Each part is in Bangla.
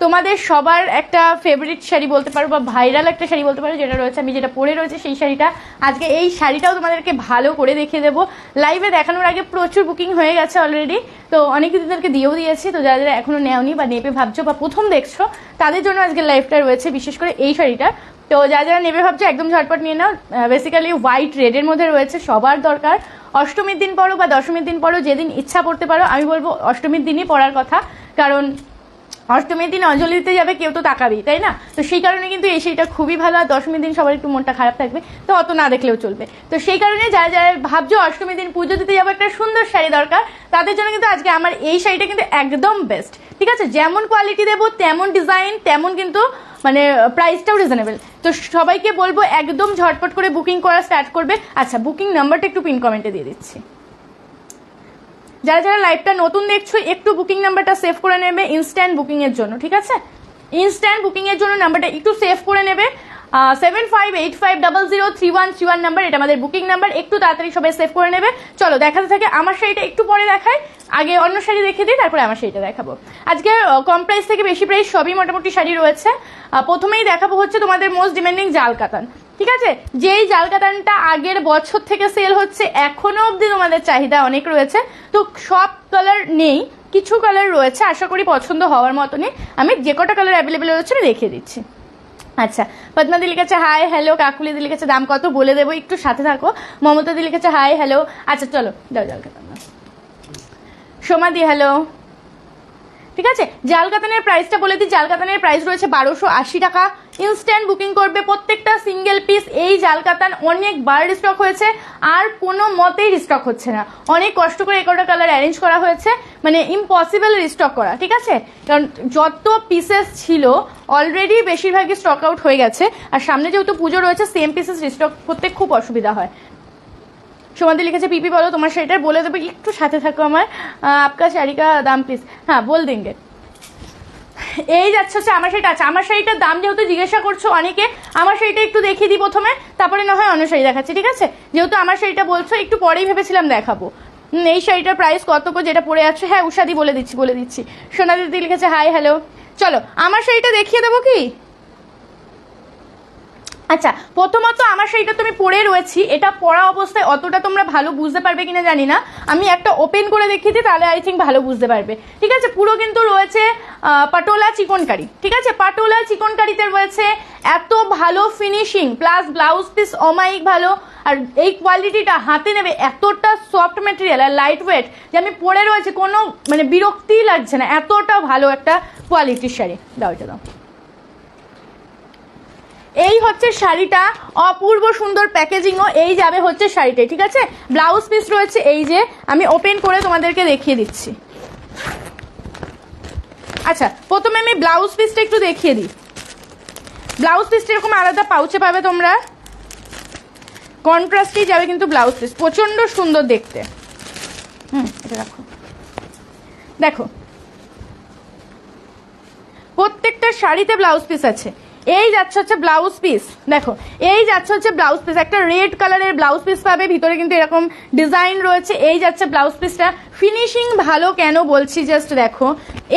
তোমাদের সবার একটা ফেভারিট শাড়ি বলতে পারো বা ভাইরাল একটা শাড়ি বলতে পারো, যেটা রয়েছে আমি যেটা পরে রয়েছে সেই শাড়িটা। আজকে এই শাড়িটাও তোমাদেরকে ভালো করে দেখিয়ে দেবো। লাইভে দেখানোর আগে প্রচুর বুকিং হয়ে গেছে অলরেডি, তো অনেক দিদিদেরকে দিয়েও দিয়েছি। তো যারা যারা এখনো নেওনি বা নেবে ভাবছো বা প্রথম দেখছো তাদের জন্য আজকে লাইভটা রয়েছে, বিশেষ করে এই শাড়িটা। তো যারা যারা নেবে ভাবছো একদম ঝটপট নিয়ে নাও। বেসিক্যালি হোয়াইট রেডের মধ্যে রয়েছে, সবার দরকার। অষ্টমীর দিন পরো বা দশমীর দিন পরো, যেদিন ইচ্ছা পড়তে পারো। আমি বলবো অষ্টমীর দিনই পড়ার কথা, কারণ অষ্টমীর দিন অঞ্জলি দিতে যাবে, কেউ তো তাকাবেই, তাই না? তো সেই কারণে কিন্তু এই শাড়িটা খুবই ভালো। আর দশমীর দিন সবার একটু মনটা খারাপ থাকবে, তো অত না দেখলেও চলবে। তো সেই কারণে যারা যারা ভাবছো অষ্টমীর দিন পুজো দিতে যাবো একটা সুন্দর শাড়ি দরকার, তাদের জন্য কিন্তু আজকে আমার এই শাড়িটা কিন্তু একদম বেস্ট। ঠিক আছে, যেমন কোয়ালিটি দেবো তেমন ডিজাইন তেমন কিন্তু মানে প্রাইসটাও রিজনেবল। তো সবাইকে বলবো একদম ঝটপট করে বুকিং করা স্টার্ট করবে। আচ্ছা, বুকিং নাম্বারটা একটু পিন কমেন্টে দিয়ে দিচ্ছি। যারা যারা লাইভটা নতুন দেখছো একটু বুকিং নাম্বারটা সেভ করে নেবে ইনস্ট্যান্ট বুকিং এর জন্য। ঠিক আছে, ইনস্ট্যান্ট বুকিং এর জন্য নাম্বারটা একটু সেভ করে নেবে। 7585003131 নাম্বার, এটা আমাদের বুকিং নাম্বার। একটু তাড়াতাড়ি সবাই সেভ করে নেবে। চলো দেখাতে থাকে। আমার শাড়িটা একটু পরে দেখাই, আগে অন্য শাড়ি দেখে দিই, তারপরে আমার শাড়িটা দেখাবো। আজকে কম প্রাইস থেকে বেশি প্রাইস সবই মোটামুটি শাড়ি রয়েছে। প্রথমেই দেখাবো হচ্ছে তোমাদের মোস্ট ডিমান্ডিং জাল কাতান। ঠিক আছে, যেই জাল কাতানটা আগের বছর থেকে সেল হচ্ছে, এখনো অবধি তোমাদের চাহিদা অনেক রয়েছে। তো সব কালার নেই, কিছু কালার রয়েছে, আশা করি পছন্দ হওয়ার মতনই। আমি যে কটা কালার অ্যাভেলেবেল রয়েছে আমি দেখিয়ে দিচ্ছি। আচ্ছা, পদ্মাদি লিখেছে হাই হ্যালো, কাকুলিদি লিখেছে দাম কত বলে দেবো, একটু সাথে থাকো। মমতাদি লিখেছে হাই হ্যালো। আচ্ছা চলো যাও জাল কাতান। সোমাদি হ্যালো। ঠিক আছে, জাল কাতানের প্রাইসটা বলে দিই। জাল কাতানের প্রাইস রয়েছে 1280 টাকা। ইনস্ট্যান্ট বুকিং করবে। প্রত্যেকটা সিঙ্গেল পিস এই জাল কাতান অনেকবার রিস্টক হয়েছে, আর কোনো মতেই রিস্টক হচ্ছে না। অনেক কষ্ট করে 11টা কালার অ্যারেঞ্জ করা হয়েছে, মানে ইম্পসিবল রিস্টক করা। ঠিক আছে, কারণ যত পিসেস ছিল অলরেডি বেশিরভাগই স্টক আউট হয়ে গেছে, আর সামনে যেহেতু পুজো রয়েছে সেম পিসেস রিস্টক করতে খুব অসুবিধা হয়। সোমাদি লিখেছে পিপি বলো তোমার শাড়িটার বলে দেবো, একটু সাথে থাকো আমার। আপকা শাড়ি কা দাম প্লিজ, হ্যাঁ বল দেंगे। এই যাচ্ছে হচ্ছে আমার শাড়িটা। আচ্ছা, আমার শাড়িটার দাম যেহেতু জিজ্ঞাসা করছো অনেকে, আমার শাড়িটা একটু দেখিয়ে দিই প্রথমে, তারপরে না হয় অন্য শাড়ি দেখাচ্ছি। ঠিক আছে, যেহেতু আমার শাড়িটা বলছো একটু পরেই ভেবেছিলাম দেখাবো। এই শাড়িটার প্রাইস কত করে যেটা পরে আছো? হ্যাঁ উষাদি বলে দিচ্ছি। সোনা দিদি লিখেছে হাই হ্যালো। চলো আমার শাড়িটা দেখিয়ে দেবো কি? আচ্ছা, প্রথমত আমার শাড়িটা তুমি পরে রয়েছি, এটা পরা অবস্থায় অতটা তোমরা ভালো বুঝতে পারবে কিনা জানি না। আমি একটা ওপেন করে দেখিয়ে দিই, তাহলে আই থিঙ্ক ভালো বুঝতে পারবে। ঠিক আছে, পুরো কিন্তু রয়েছে পাটোলা চিকনকারি। ঠিক আছে, পাটোলা চিকনকারিতে রয়েছে এত ভালো ফিনিশিং, প্লাস ব্লাউজ পিস অমায়িক ভালো। আর এই কোয়ালিটিটা হাতে নেবে, এতটা সফট ম্যাটেরিয়াল আর লাইট ওয়েট যে আমি পরে রয়েছে কোনো মানে বিরক্তিই লাগছে না, এতটা ভালো একটা কোয়ালিটির শাড়ি। দাও এটা দাও। এই হচ্ছে শাড়িটা, অপূর্ব সুন্দর প্যাকেজিংও এই যাবে হচ্ছে শাড়িটাই। ঠিক আছে, ব্লাউজ পিস রয়েছে এই যে, আমি ওপেন করে তোমাদেরকে দেখিয়ে দিচ্ছি। আচ্ছা, প্রথমে আমি ব্লাউজ পিসটা একটু দেখিয়ে দিই। ব্লাউজ পিসটা এরকম আলাদা পাউচে পাবে তোমরা, কন্ট্রাস্টেই যাবে কিন্তু ব্লাউজ পিস, প্রচন্ড সুন্দর দেখতে। এটা রাখো। দেখো প্রত্যেকটা শাড়িতে ব্লাউজ পিস আছে। এই যাচ্ছে হচ্ছে ব্লাউজ পিস, দেখো এই যাচ্ছে হচ্ছে ব্লাউজ পিস, একটা রেড কালারের ব্লাউজ পিস পাবে, ভিতরে কিন্তু এরকম ডিজাইন রয়েছে। এই যাচ্ছে ব্লাউজ পিসটা, ফিনিশিং ভালো কেন বলছি জাস্ট দেখো।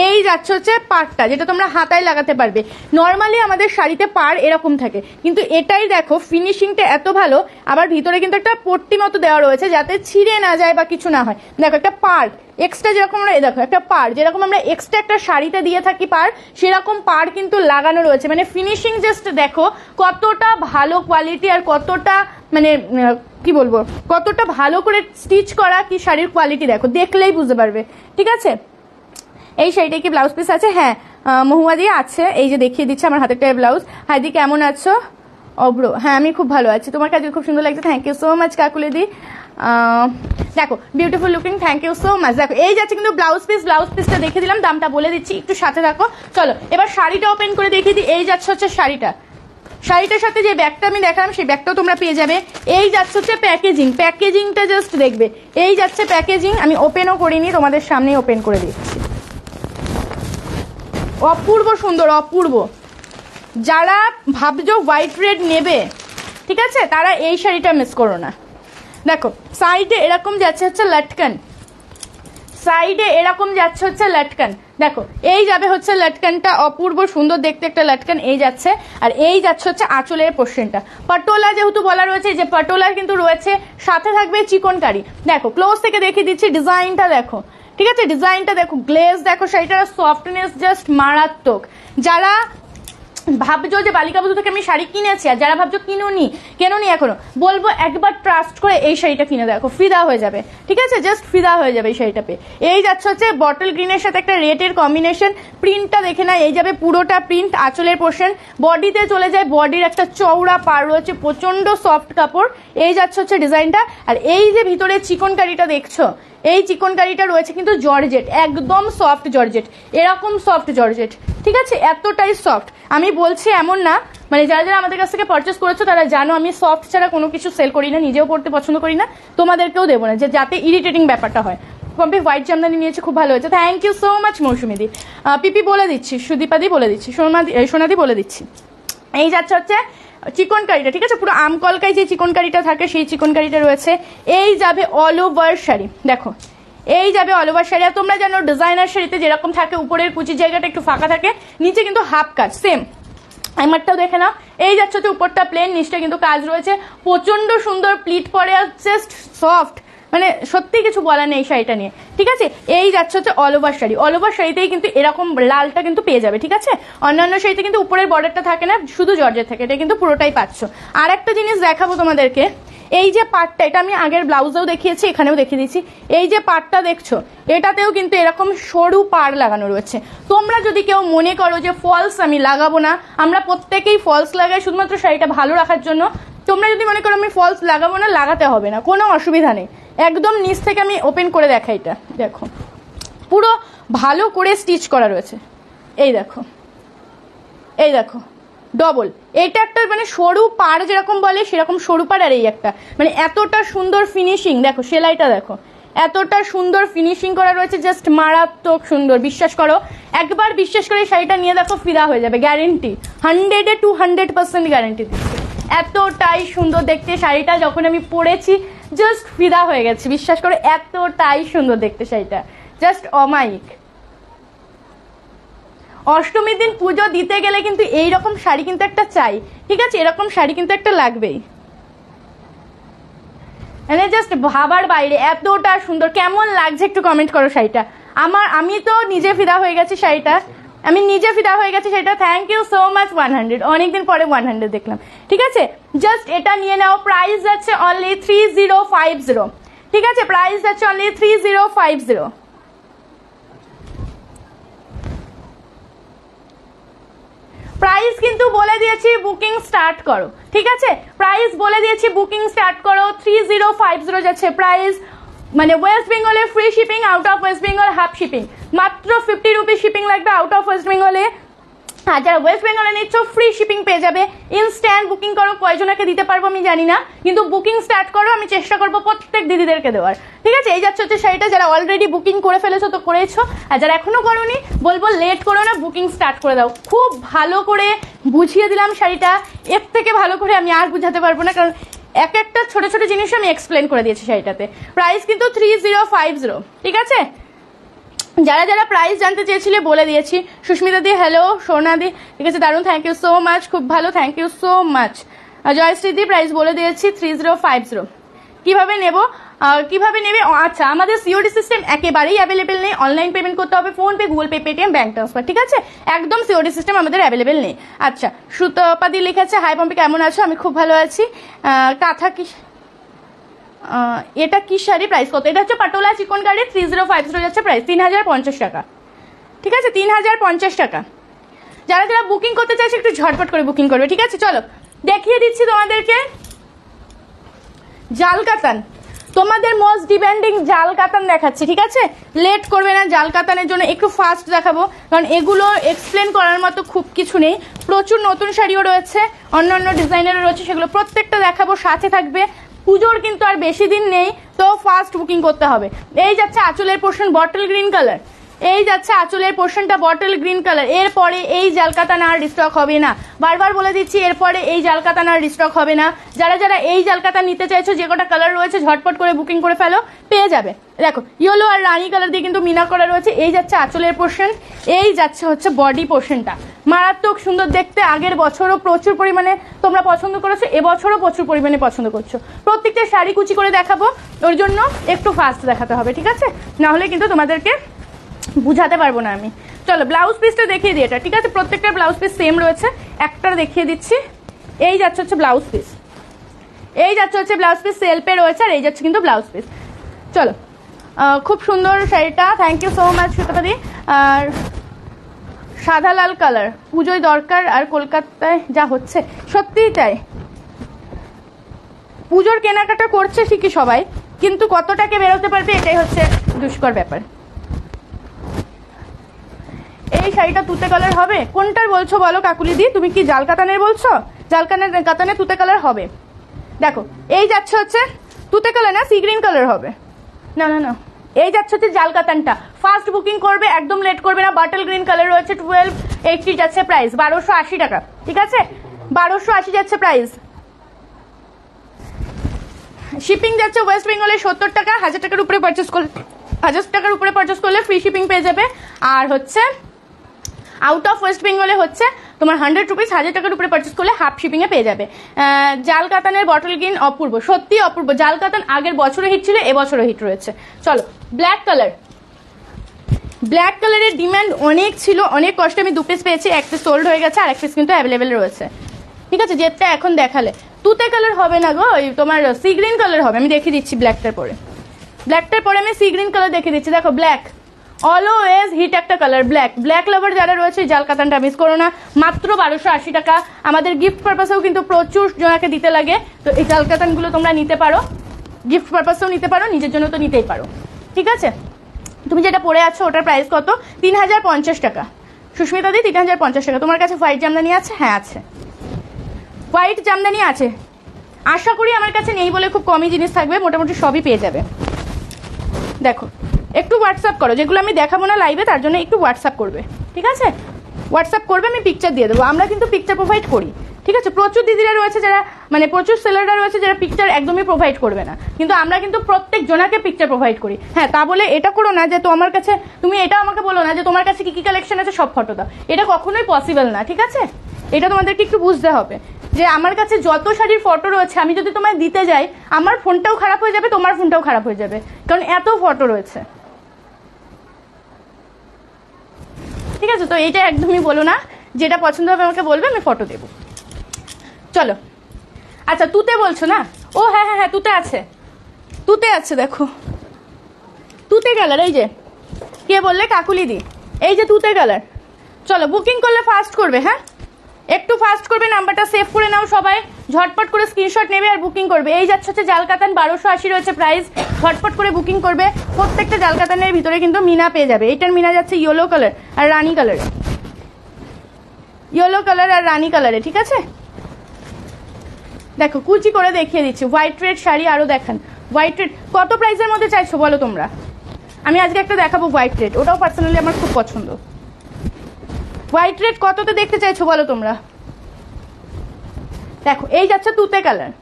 এই যাচ্ছে হচ্ছে পাড়টা, যেটা তোমরা হাতায় লাগাতে পারবে। নর্মালি আমাদের শাড়িতে পাড় এরকম থাকে, কিন্তু এটাই দেখো ফিনিশিংটা এত ভালো। আবার ভিতরে কিন্তু একটা পট্টি মতো দেওয়া রয়েছে যাতে ছিঁড়ে না যায় বা কিছু না হয়। দেখো একটা পাড় এক্সট্রা, যেরকম আমরা দেখো একটা পাড় যেরকম আমরা এক্সট্রা একটা শাড়িতে দিয়ে থাকি পাড়, সেরকম পাড় কিন্তু লাগানো রয়েছে। মানে ফিনিশিং জাস্ট দেখো কতটা ভালো কোয়ালিটি, আর কতটা মানে কি বলবো, কতটা ভালো করে স্টিচ করা কি শাড়ির কোয়ালিটি দেখো, দেখলেই বুঝতে পারবে। ঠিক আছে, এই শাড়িটা কি ব্লাউজ পিস আছে? হ্যাঁ মহুয়া দিয়ে আছে, এই যে দেখিয়ে দিচ্ছে আমার হাতের ব্লাউজ। হাইদি কেমন আছো? অব্র, হ্যাঁ আমি খুব ভালো আছি, তোমার কাছে খুব সুন্দর লাগছে, থ্যাংক ইউ সো মাচ কাকুলিদি। দেখো beautiful looking, thank you so much. দেখো এই যাচ্ছে কিন্তু ব্লাউজ পিস, ব্লাউজ পিসটা দেখে দিলাম, দামটা বলে দিচ্ছি, একটু সাথে রাখো। চলো এবার শাড়িটা ওপেন করে দেখিয়ে দিই। এই যাচ্ছে হচ্ছে শাড়িটা, শাড়িটার সাথে যে ব্যাগটা আমি দেখালাম সেই ব্যাগটাও তোমরা পেয়ে যাবে। এই যাচ্ছে হচ্ছে প্যাকেজিং, প্যাকেজিংটা জাস্ট দেখবে। এই যাচ্ছে প্যাকেজিং, আমি ওপেনও করিনি, তোমাদের সামনেই ওপেন করে দিচ্ছি। অপূর্ব সুন্দর, অপূর্ব। যারা ভাবছো হোয়াইট রেড নেবে, ঠিক আছে, তারা এই শাড়িটা মিস করো না। দেখো সাইডে এরকম যাচ্ছে হচ্ছে লটকন, সাইডে এরকম যাচ্ছে হচ্ছে লটকন, দেখো এই যাবে হচ্ছে লটকানটা, অপূর্ব সুন্দর দেখতে একটা লটকান এই যাচ্ছে, আর এই যাচ্ছে হচ্ছে আঁচলের পোর্শনটা। পাটোলা যেহেতু বলা রয়েছে, যে পাটোলার কিন্তু রয়েছে, সাথে থাকবে চিকনকারি। দেখো ক্লোজ থেকে দেখিয়ে দিচ্ছি, ডিজাইনটা দেখো, ঠিক আছে, ডিজাইনটা দেখো, গ্লেজ দেখো, শাড়িটার সফটনেস জাস্ট মারাত্মক। যারা ভাবছো যে বালিকা বধূ থেকে আমি শাড়ি কিনেছি, আর যারা ভাবছো কেননি এখনো, বলবো একবার ট্রাস্ট করে এই শাড়িটা কিনে দেখো, ফিদা হয়ে যাবে, ঠিক আছে, জাস্ট ফিদা হয়ে যাবে এই শাড়িটা পেয়ে। এই যাচ্ছে হচ্ছে বটল গ্রিনের সাথে একটা রেডের কম্বিনেশন, প্রিন্টটা দেখে না, এই যাবে পুরোটা প্রিন্ট, আঁচলের পোর্শন, বডিতে চলে যায়, বডির একটা চওড়া পার রয়েছে, প্রচন্ড সফট কাপড়, এই যাচ্ছে হচ্ছে ডিজাইনটা। আর এই যে ভিতরে চিকনকারিটা দেখছো, এই চিকনকারিটা রয়েছে কিন্তু জর্জেট, একদম সফট জর্জেট, এরকম সফট জর্জেট, ঠিক আছে, এতটাই সফট। আমি বলছি এমন না, মানে যারা যারা আমাদের কাছ থেকে পারচেস করেছো তারা জানো আমি সফট ছাড়া কোনো কিছু সেল করি না, নিজেও পড়তে পছন্দ করি না, তোমাদেরকেও দেবো না, যে যাতে ইরিটেটিং ব্যাপারটা হয়। পম্পি হোয়াইট জামদানি নিয়েছে, খুব ভালো হয়েছে, থ্যাংক ইউ সো মাচ মৌসুমিদি। পিপি বলে দিচ্ছি, সুদীপাদি বলে দিচ্ছি, সোনাদি বলে দিচ্ছি। এই যাচ্ছে হচ্ছে চিকনকারিটা, ঠিক আছে, পুরো আমকলকায় যে চিকনকারিটা থাকে সেই চিকনকারিটা রয়েছে। এই যাবে অল ওভার শাড়ি, দেখো এই যাবে অল ওভার শাড়ি। আর তোমরা জানো ডিজাইনার শাড়িতে যেরকম থাকে, উপরের কুচির জায়গাটা একটু ফাঁকা থাকে, নিচে কিন্তু হাফ কাজ, সেম আমারটাও দেখে নাও। এই যাচ্ছে হচ্ছে উপরটা প্লেন, নিচটা কিন্তু কাজ রয়েছে, প্রচন্ড সুন্দর প্লিট পরে, আর জাস্ট সফট, মানে সত্যি কিছু বলার নেই শাড়িটা নিয়ে, ঠিক আছে। এই যাচ্ছে হচ্ছে all over sari, all over শাড়িতেই কিন্তু এরকম লালটা কিন্তু পেয়ে যাবে, ঠিক আছে। অন্যান্য শাড়িতে কিন্তু উপরের বর্ডারটা থাকে না, শুধু জর্জেট থাকে, এটা কিন্তু পুরোটাই পাচ্ছ। আর একটা জিনিস দেখাবো তোমাদেরকে, এই যে পাটটা, এটা আমি আগের ব্লাউজেও দেখিয়েছি, এখানেও দেখিয়ে দিচ্ছি, এই যে পাটটা দেখছো, এটাতেও কিন্তু এরকম সরু পাড় লাগানো রয়েছে। তোমরা যদি কেউ মনে করো যে ফলস আমি লাগাবো না, আমরা প্রত্যেকেই ফলস লাগাই শুধুমাত্র শাড়িটা ভালো রাখার জন্য, তোমরা যদি মনে করো আমি ফলস লাগাবো না, লাগাতে হবে না, কোনো অসুবিধা নেই। একদম নিচ থেকে আমি ওপেন করে দেখাই, এটা দেখো পুরো ভালো করে স্টিচ করা রয়েছে, এই দেখো, এই দেখো ডবল, এটা একটা মানে সরু পাড় যেরকম বলে সেরকম সরু পাড়, আর এই একটা মানে এতটা সুন্দর ফিনিশিং, দেখো সেলাইটা দেখো, এতটা সুন্দর ফিনিশিং করা রয়েছে, জাস্ট মারাত্মক সুন্দর। বিশ্বাস করো, একবার বিশ্বাস করে শাড়িটা নিয়ে দেখো, ফিদা হয়ে যাবে, গ্যারেন্টি, 100-এ 200% গ্যারেন্টি দিচ্ছি। এতটাই সুন্দর দেখতে শাড়িটা, যখন আমি পরেছি জাস্ট ফিদা হয়ে গেছে, বিশ্বাস করো, এতটাই সুন্দর দেখতে শাড়িটা, জাস্ট অমায়িক। অষ্টমীর দিন পুজো দিতে গেলে কিন্তু এইরকম শাড়ি কিন্তু একটা চাই, ঠিক আছে, এরকম শাড়ি কিন্তু একটা লাগবেই, মানে জাস্ট ভাবার বাইরে, এতটা সুন্দর। কেমন লাগছে একটু কমেন্ট করো শাড়িটা। আমি তো নিজে ফিদা হয়ে গেছি শাড়িটা, আমি নিজে ফিদা হয়ে গেছি শাড়িটা, থ্যাংক ইউ সো মাচ 100, অনেকদিন পরে 100 দেখলাম, ঠিক আছে। জাস্ট এটা নিয়ে নাও, প্রাইস যাচ্ছে অনলি 3050, ঠিক আছে, প্রাইস যাচ্ছে অনলি 3050। প্রাইস কিন্তু বলে দিয়েছি, বুকিং স্টার্ট করো, ঠিক আছে, প্রাইস বলে দিয়েছি, বুকিং স্টার্ট করো। 3050 যাচ্ছে প্রাইস, মানে ওয়েস্ট বেঙ্গলে free shipping, out of West Bengal half shipping, মাত্র 50 রুপিস শিপিং লাগবে আউট অফ ওয়েস্ট বেঙ্গলে। আর যারা ওয়েস্ট বেঙ্গলে নিচ্ছ ফ্রি শিপিং পেয়ে যাবে। ইনস্ট্যান্ট বুকিং করো, কয়জনকে দিতে পারবো আমি জানি না, কিন্তু বুকিং স্টার্ট করো, আমি চেষ্টা করবো প্রত্যেক দিদিদেরকে দেওয়ার, ঠিক আছে। এই যাচ্ছে হচ্ছে শাড়িটা, যারা অলরেডি বুকিং করে ফেলেছো তো করেছো, আর যারা এখনো করোনি বলবো লেট করো না, বুকিং স্টার্ট করে দাও। খুব ভালো করে বুঝিয়ে দিলাম শাড়িটা, এর থেকে ভালো করে আমি আর বুঝাতে পারবো না, কারণ এক একটা ছোট ছোট জিনিস আমি এক্সপ্লেন করে দিয়েছি শাড়িটাতে। প্রাইস কিন্তু 3050, ঠিক আছে। যারা যারা প্রাইস জানতে চেয়েছিলে বলে দিয়েছি। সুস্মিতা দি হ্যালো, সোনা দি, ঠিক আছে, দারুণ, থ্যাংক ইউ সো মাচ, খুব ভালো, thank you so much. Jayashree দি প্রাইস বলে দিয়েছি 3050। কিভাবে নেব, কিভাবে নেবে, আচ্ছা, আমাদের সিওডি সিস্টেম একেবারেই অ্যাভেলেবেল নেই, অনলাইন পেমেন্ট করতে হবে, PhonePe, Google Pay, Paytm, bank transfer, ঠিক আছে, একদম সিওডি সিস্টেম আমাদের অ্যাভেলেবেল নেই। আচ্ছা, সুতপাদি লিখেছে, হাই পম্পি কেমন আছো, আমি খুব ভালো আছি। কাঁথা কি, এটা কি শাড়ি, প্রাইস কত? এটা হচ্ছে পাটোলা চিকনকারি, 3050 যাচ্ছে প্রাইস, 3050 টাকা, ঠিক আছে, 3050 টাকা। যারা যারা বুকিং করতে চাইছে একটু ঝটপট করে বুকিং করবে, ঠিক আছে। চলো দেখিয়ে দিচ্ছি তোমাদেরকে জাল কাতান, তোমাদের মোস্ট ডিমান্ডিং জাল কাতান দেখাচ্ছি, ঠিক আছে, লেট করবে না। জাল কাতানের জন্য একটু ফাস্ট দেখাবো, কারণ এগুলো এক্সপ্লেন করার মতো খুব কিছু নেই, প্রচুর নতুন শাড়িও রয়েছে, অন্যান্য ডিজাইনেরও রয়েছে, সেগুলো প্রত্যেকটা দেখাবো, সাথে থাকবে। পুজোর কিন্তু আর বেশি দিন নেই, তো ফাস্ট বুকিং করতে হবে। এই যাচ্ছে আঁচলের পোর্শন, বটল গ্রিন কালার, এই যাচ্ছে আঁচলের পোর্শনটা বটল গ্রিন কালার। এরপরে এই জালকাতান আর রিস্টক হবে না, বারবার বলে দিচ্ছি, এরপরে এই জালকাতান আর রিস্টক হবে না। যারা যারা এই জালকাতান নিতে চাইছো, যে কটা কালার রয়েছে ঝটপট করে বুকিং করে ফেলো, পেয়ে যাবে। দেখো ইয়েলো আর রানী কালার দিয়ে কিন্তু মিনা করা রয়েছে। এই যাচ্ছে আঁচলের পোর্শন, এই যাচ্ছে হচ্ছে বডি পোর্শনটা, মারাত্মক সুন্দর দেখতে। আগের বছরও প্রচুর পরিমাণে তোমরা পছন্দ করেছো, এবছরও প্রচুর পরিমাণে পছন্দ করছো। প্রত্যেকটা শাড়ি কুচি করে দেখাবো, ওর জন্য একটু ফাস্ট দেখাতে হবে, ঠিক আছে? না হলে কিন্তু তোমাদেরকে বুঝাতে পারবো না আমি। চলো ব্লাউজ পিসটা দেখিয়ে দিই এটা, ঠিক আছে? প্রত্যেকটা ব্লাউজ পিস সেম রয়েছে, একটা দেখিয়ে দিচ্ছি। এই যাচ্ছে হচ্ছে ব্লাউজ পিস, এই যাচ্ছে হচ্ছে ব্লাউজ পিস সেলফে রয়েছে, আর এই যাচ্ছে কিন্তু ব্লাউজ পিস। চলো, খুব সুন্দর শাড়িটা, থ্যাংক ইউ সো মাচ সুতপাদি। আর সাদা লাল কালার পুজোয় দরকার, আর কলকাতায় যা হচ্ছে সত্যিই তাই। পুজোর কেনাকাটা করছে ঠিকই সবাই, কিন্তু কতটাকে বেরোতে পারবে এটাই হচ্ছে দুষ্কর ব্যাপার। এই শাড়িটা তুতে কালার হবে, কোনটার বলছো বলো কাকুলিদি? তুমি কি জাল কাতানের বলছো? জাল কাতানে তুতে কালার হবে। দেখো এই যাচ্ছে হচ্ছে তুতে কালার, না সি গ্রিন কালার হবে। না না না, এই যাচ্ছে হচ্ছে জাল কাতানটা। ফার্স্ট বুকিং করবে, একদম লেট করবে না। বাটল গ্রিন কালার রয়েছে, 1280 যাচ্ছে প্রাইস, 1280 টাকা, ঠিক আছে? 1280 যাচ্ছে প্রাইস। শিপিং যাচ্ছে ওয়েস্ট বেঙ্গলে 70 টাকা, 1000 টাকার উপরে পারচেস করলে, 1000 টাকার উপরে পারচেস করলে ফ্রি শিপিং পেয়ে যাবে। আর হচ্ছে আউট অফ ওয়েস্ট বেঙ্গলে হচ্ছে তোমার 100 রুপিস, 1000 টাকার উপরে পারচেস করলে হাফ শিপিং এ পেয়ে যাবে। জাল কাতানের বটল গ্রিন অপূর্ব, সত্যি অপূর্ব। জাল কাতান আগের বছরে হিট ছিল, এবছরও হিট রয়েছে। চলো ব্ল্যাক কালার, ব্ল্যাক কালারের ডিমান্ড অনেক ছিল, অনেক কষ্টে আমি 2 পিস পেয়েছি, 1 পিস সোল্ড হয়ে গেছে, আর 1 পিস কিন্তু অ্যাভেলেবেল রয়েছে, ঠিক আছে? যেটা এখন দেখালে তুতে কালার হবে না গো, ওই তোমার সি গ্রিন কালার হবে। আমি দেখিয়ে দিচ্ছি ব্ল্যাকটার পরে, ব্ল্যাকটার পরে আমি সি গ্রিন কালার দেখিয়ে দিচ্ছি। দেখো ব্ল্যাক অলওয়েজ হিট একটা কালার, ব্ল্যাক। ব্ল্যাক লাভার যারা রয়েছে জাল কাতানটা মিস করো না, মাত্র 1280 টাকা। আমাদের গিফট পারপাসেও কিন্তু প্রচুর জনাকে দিতে লাগে, তো এই জাল কাতানগুলো তোমরা নিতে পারো, গিফট পারপাসেও নিতে পারো, নিজের জন্য তো নিতেই পারো, ঠিক আছে? তুমি যেটা পরে আছো ওটার প্রাইস কত? 3050 টাকা। সুস্মিতা দি 3050 টাকা। তোমার কাছে হোয়াইট জামদানি আছে? হ্যাঁ আছে, হোয়াইট জামদানি আছে। আশা করি আমার কাছে নেই বলে খুব কমই জিনিস থাকবে, মোটামুটি সবই পেয়ে যাবে। দেখো একটু হোয়াটসঅ্যাপ করো, যেগুলো আমি দেখাবো না লাইভে তার জন্য একটু হোয়াটসঅ্যাপ করবে, ঠিক আছে? হোয়াটসঅ্যাপ করবে, আমি পিকচার দিয়ে দেবো। আমরা কিন্তু পিকচার প্রোভাইড করি, ঠিক আছে? প্রচুর দিদিরা রয়েছে যারা, মানে প্রচুর সেলাররা রয়েছে যারা পিকচার একদমই প্রোভাইড করবে না, কিন্তু আমরা কিন্তু প্রত্যেক জনাকে পিকচার প্রোভাইড করি। হ্যাঁ, তা বলে এটা করো না যে তোমার কাছে, তুমি এটা আমাকে বলো না যে তোমার কাছে কি কি কালেকশন আছে সব ফটো দাও, এটা কখনোই পসিবল না, ঠিক আছে? এটা তোমাদেরকে একটু বুঝতে হবে যে আমার কাছে যত শাড়ির ফটো রয়েছে, আমি যদি তোমায় দিতে যাই আমার ফোনটাও খারাপ হয়ে যাবে, তোমার ফোনটাও খারাপ হয়ে যাবে, কারণ এত ফটো রয়েছে, ঠিক আছে? তো এইটা একদমই বলো না, যেটা পছন্দ হবে আমাকে বলবে, আমি ফটো দেবো। চলো, আচ্ছা তুতে বলছো না? ও হ্যাঁ হ্যাঁ হ্যাঁ, তুতে আছে, তুতে আছে। দেখো তুতে কালার, এই যে কে বললে? কাকুলি দি, এই যে তুতে কালার। চলো বুকিং করলে ফাস্ট করবে, হ্যাঁ একটু ফাস্ট করবে, নাম্বারটা সেভ করে নাও সবাই, ঝটপট করে স্ক্রিনশট নেবে আর বুকিং করবে। এই যাচ্ছে হচ্ছে জাল কাতান, 1280 রয়েছে প্রাইস, ঝটপট করে বুকিং করবে। প্রত্যেকটা জাল কাতানের ভিতরে কিন্তু মিনা পেয়ে যাবে। এটার মিনা যাচ্ছে ইয়েলো কালার আর রানী কালারে, ইয়েলো কালার আর রানী কালারে, ঠিক আছে? দেখো কুচি করে দেখিয়ে দিচ্ছি। হোয়াইট রেড শাড়ি আরো দেখান। হোয়াইট রেড কত প্রাইসের মধ্যে চাইছো বলো তোমরা? আমি আজকে একটা দেখাবো হোয়াইট রেড, ওটাও পার্সোনালি আমার খুব পছন্দ। হোয়াইট রেড কততে দেখতে চাইছো বলো তোমরা? দেখো এই যাচ্ছে তুতে কালার,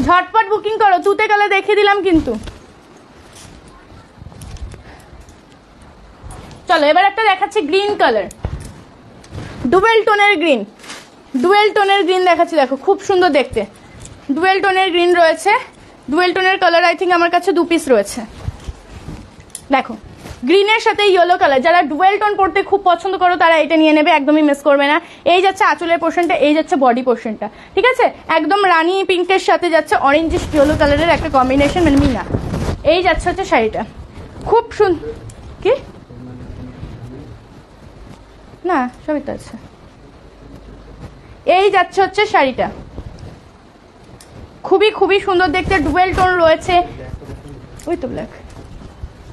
ঝটপট বুকিং করো। তুতে কালার দেখিয়ে দিলাম কিন্তু। চলো এবার একটা দেখাচ্ছি গ্রিন কালার, ডুয়েল টোনের গ্রিন, ডুয়েল টোনের গ্রিন দেখাচ্ছি। দেখো খুব সুন্দর দেখতে, ডুয়েল টোনের গ্রিন রয়েছে। ডুয়েল টোনের কালার আই থিঙ্ক আমার কাছে 2 পিস রয়েছে। দেখো গ্রিনের সাথে ইয়েলো কালার, যারা ডুয়েল টোন পড়তে খুব পছন্দ করো তারা এটা নিয়ে নেবে, একদমই মিস করবে না। এই যাচ্ছে আঁচলের পোর্শনটা, এই যাচ্ছে বডি পোর্শনটা, ঠিক আছে? একদম রানী পিঙ্কের সাথে যাচ্ছে অরেঞ্জিশ ইয়েলো কালারের একটা কম্বিনেশন, মানে মিনা। এই যাচ্ছে হচ্ছে শাড়িটা, খুব সুন্দর। কি না সবই তো আছে। এই যাচ্ছে হচ্ছে শাড়িটা, খুবই খুবই সুন্দর দেখতে, ডুয়েল টোন রয়েছে। ওই তো ব্ল্যাক।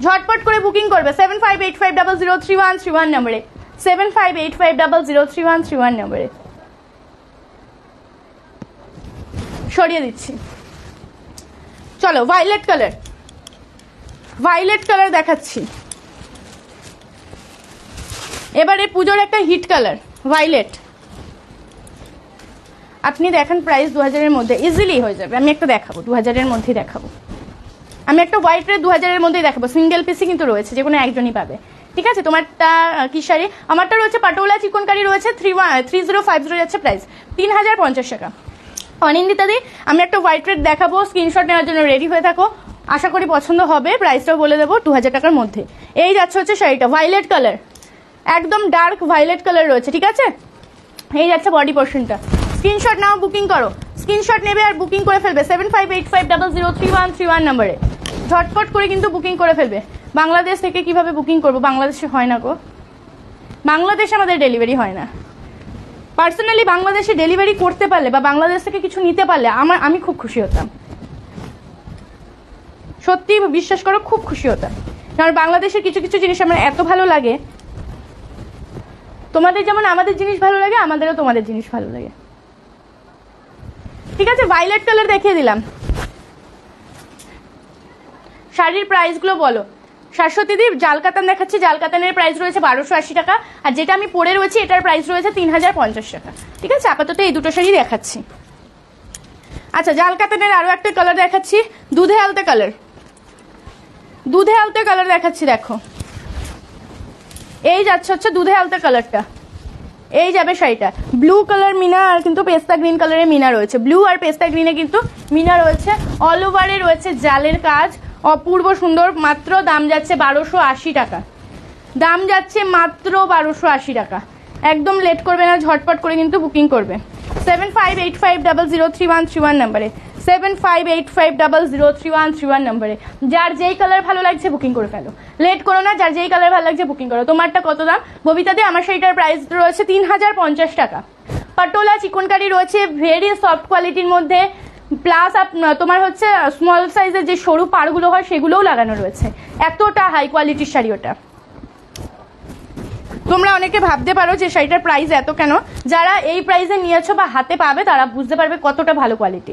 ঝটপট করে বুকিং করবে 7585003131 নম্বরে, 7585003131 নম্বরে। সরিয়ে দিচ্ছি। চলো ভায়োলেট কালার, ভায়োলেট কালার দেখাচ্ছি, এবারে পুজোর একটা হিট কালার ভায়োলেট। আপনি দেখেন প্রাইস 2000-এর মধ্যে ইজিলি হয়ে যাবে। আমি একটা দেখাবো 2000-এর মধ্যেই দেখাবো, আমি একটা হোয়াইট রেড 2000-এর মধ্যেই দেখাবো। সিঙ্গেল পিসই কিন্তু রয়েছে, যে কোনো একজনই পাবে। ঠিক আছে, তোমারটা কি শাড়ি? আমারটা রয়েছে পাটোলা চিকনকারি রয়েছে, 3050 যাচ্ছে প্রাইস 3050 টাকা। অনিন্দিতাদি আমি একটা হোয়াইট রেড দেখাবো, স্ক্রিনশট নেওয়ার জন্য রেডি হয়ে থাকো, আশা করি পছন্দ হবে। প্রাইসটাও বলে দেবো 2000 টাকার মধ্যে। এই যাচ্ছে হচ্ছে শাড়িটা ভায়োলেট কালার, একদম ডার্ক ভায়োলেট কালার রয়েছে। ঠিক আছে, এই যাচ্ছে বডি পোর্শনটা। স্ক্রিনশট নাও, বুকিং করো, স্ক্রিনশট নেবে আর বুকিং করে ফেলবে 7585003131 নম্বরে। ঝটপট করে কিন্তু বুকিং করে ফেলবে। বাংলাদেশ থেকে কিভাবে বুকিং করবো? বাংলাদেশে হয় না গো, বাংলাদেশে আমাদের ডেলিভারি হয় না। পার্সোনালি বাংলাদেশে ডেলিভারি করতে পারলে বা বাংলাদেশ থেকে কিছু নিতে পারলে আমি খুব খুশি হতাম, সত্যি বিশ্বাস করো খুব খুশি হতাম। কারণ বাংলাদেশের কিছু কিছু জিনিস আমার এত ভালো লাগে, তোমাদের যেমন আমাদের জিনিস ভালো লাগে, আমাদেরও তোমাদের জিনিস ভালো লাগে। ঠিক আছে, ভায়োলেট কালার দেখিয়ে দিলাম। শাড়ির প্রাইসগুলো বলো। শাশ্বতীদি জাল কাতান দেখাচ্ছি, জাল কাতানের প্রাইস রয়েছে 1280 টাকা, আর যেটা আমি পরে রয়েছি এটার প্রাইস রয়েছে 3050 টাকা। ঠিক আছে, আপাতত এই দুটো শাড়ি দেখাচ্ছি। আচ্ছা, জাল কাতানের আরো একটা কালার দেখাচ্ছি, দুধে আলতা কালার, দুধে আলতা কালার দেখাচ্ছি। দেখো এই যাচ্ছে হচ্ছে দুধে আলতা কালারটা, এই যাবে শাড়িটা। ব্লু কালার মিনা আর কিন্তু পেস্তা গ্রিন কালারের মিনা রয়েছে, ব্লু আর পেস্তা গ্রিনে কিন্তু মিনা রয়েছে। অল ওভারে রয়েছে জালের কাজ, অপূর্ব সুন্দর। মাত্র দাম যাচ্ছে 1280 টাকা, দাম যাচ্ছে মাত্র 1280 টাকা। একদম লেট করবে না, ঝটপট করে কিন্তু বুকিং করবে 7585003131 নম্বরে, 7585003131 নম্বরে। যার যেই কালার ভালো লাগছে বুকিং করে ফেলো, লেট করো না। যার যেই কালার ভালো লাগছে বুকিং করো। তোমারটা কত দাম? ববিতাদি আমার সেইটার প্রাইস রয়েছে 3050 টাকা। পাটোলা চিকনকারি রয়েছে ভেরি সফট কোয়ালিটির মধ্যে, প্লাস তোমার হচ্ছে স্মল সাইজের যে সরু পাড়গুলো হয় সেগুলোও লাগানো রয়েছে। এতটা হাই কোয়ালিটির শাড়ি ওটা। তোমরা অনেকে ভাবতে পারো যে শাড়িটার প্রাইস এত কেন, যারা এই প্রাইসে নিয়েছো বা হাতে পাবে তারা বুঝতে পারবে কতটা ভালো কোয়ালিটি।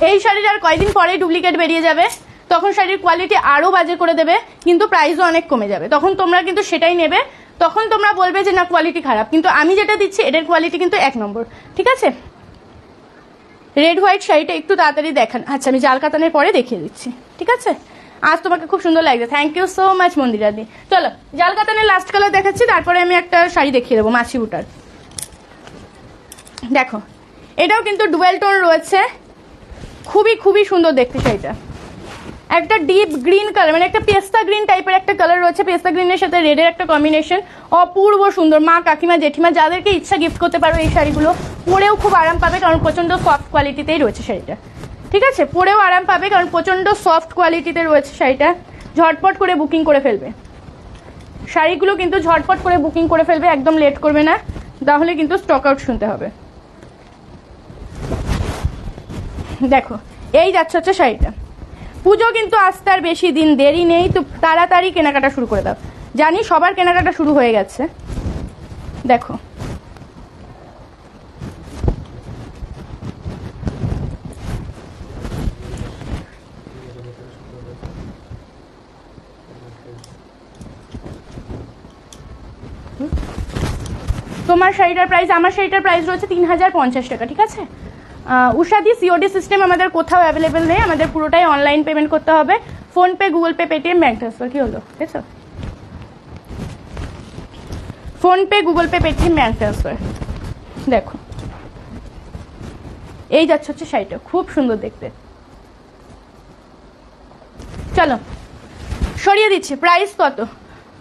এই শাড়ির আর কয়েকদিন পরে ডুপ্লিকেট বেরিয়ে যাবে, তখন শাড়ির কোয়ালিটি আরো বাজে করে দেবে, কিন্তু প্রাইসও অনেক কমে যাবে। তখন তোমরা কিন্তু সেটাই নেবে, তখন তোমরা বলবে যে না কোয়ালিটি খারাপ, কিন্তু আমি যেটা দিচ্ছি এটার কোয়ালিটি কিন্তু 1 নম্বর। ঠিক আছে, রেড হোয়াইট শাড়িটা একটু তাড়াতাড়ি দেখান। আচ্ছা, আমি জাল কাতানের পরে দেখিয়ে দিচ্ছি। ঠিক আছে, আজ তোমাকে খুব সুন্দর লাগছে, থ্যাংক ইউ সো মাচ মন্দিরাদি। চলো জাল কাতানের লাস্ট কালার দেখাচ্ছি, তারপরে আমি একটা শাড়ি দেখিয়ে দেবো মাছি বুটার। দেখো এটাও কিন্তু ডুয়েল টোন রয়েছে, খুবই খুবই সুন্দর দেখতে শাড়িটা। একটা ডিপ গ্রিন কালার, মানে একটা পেস্তা গ্রিন টাইপের একটা কালার রয়েছে, পেস্তা গ্রিনের সাথে রেডের একটা কম্বিনেশন, অপূর্ব সুন্দর। মা কাকিমা জেঠিমা যাদেরকে ইচ্ছা গিফট করতে পারো এই শাড়িগুলো, পরেও খুব আরাম পাবে কারণ প্রচন্ড সফট কোয়ালিটিতেই রয়েছে শাড়িটা। ঠিক আছে, পরেও আরাম পাবে কারণ প্রচন্ড সফট কোয়ালিটিতে রয়েছে শাড়িটা। ঝটপট করে বুকিং করে ফেলবে শাড়িগুলো, কিন্তু ঝটপট করে বুকিং করে ফেলবে, একদম লেট করবে না, তাহলে কিন্তু স্টক আউট শুনতে হবে। দেখো এই যাচ্ছে হচ্ছে শাড়িটা। পুজো কিন্তু আসতে আর বেশি দিন দেরি নেই, তো তাড়াতাড়ি কেনাকাটা শুরু করে দাও। জানি সবার কেনাকাটা শুরু হয়ে গেছে। দেখো তোমার শাড়িটার প্রাইস, আমার শাড়িটার প্রাইস রয়েছে 3050 টাকা। ঠিক আছে, উষাদি সিওডি সিস্টেম আমাদের কোথাও অ্যাভেলেবেল নেই, আমাদের পুরোটাই অনলাইন পেমেন্ট করতে হবে। PhonePe, Google Pay, Paytm, bank transfer. কি হলো দেখছো, PhonePe, Google Pay, Paytm, bank transfer. দেখো এই যাচ্ছে হচ্ছে শাড়িটা, খুব সুন্দর দেখতে। চলো সরিয়ে দিচ্ছি। প্রাইস কত?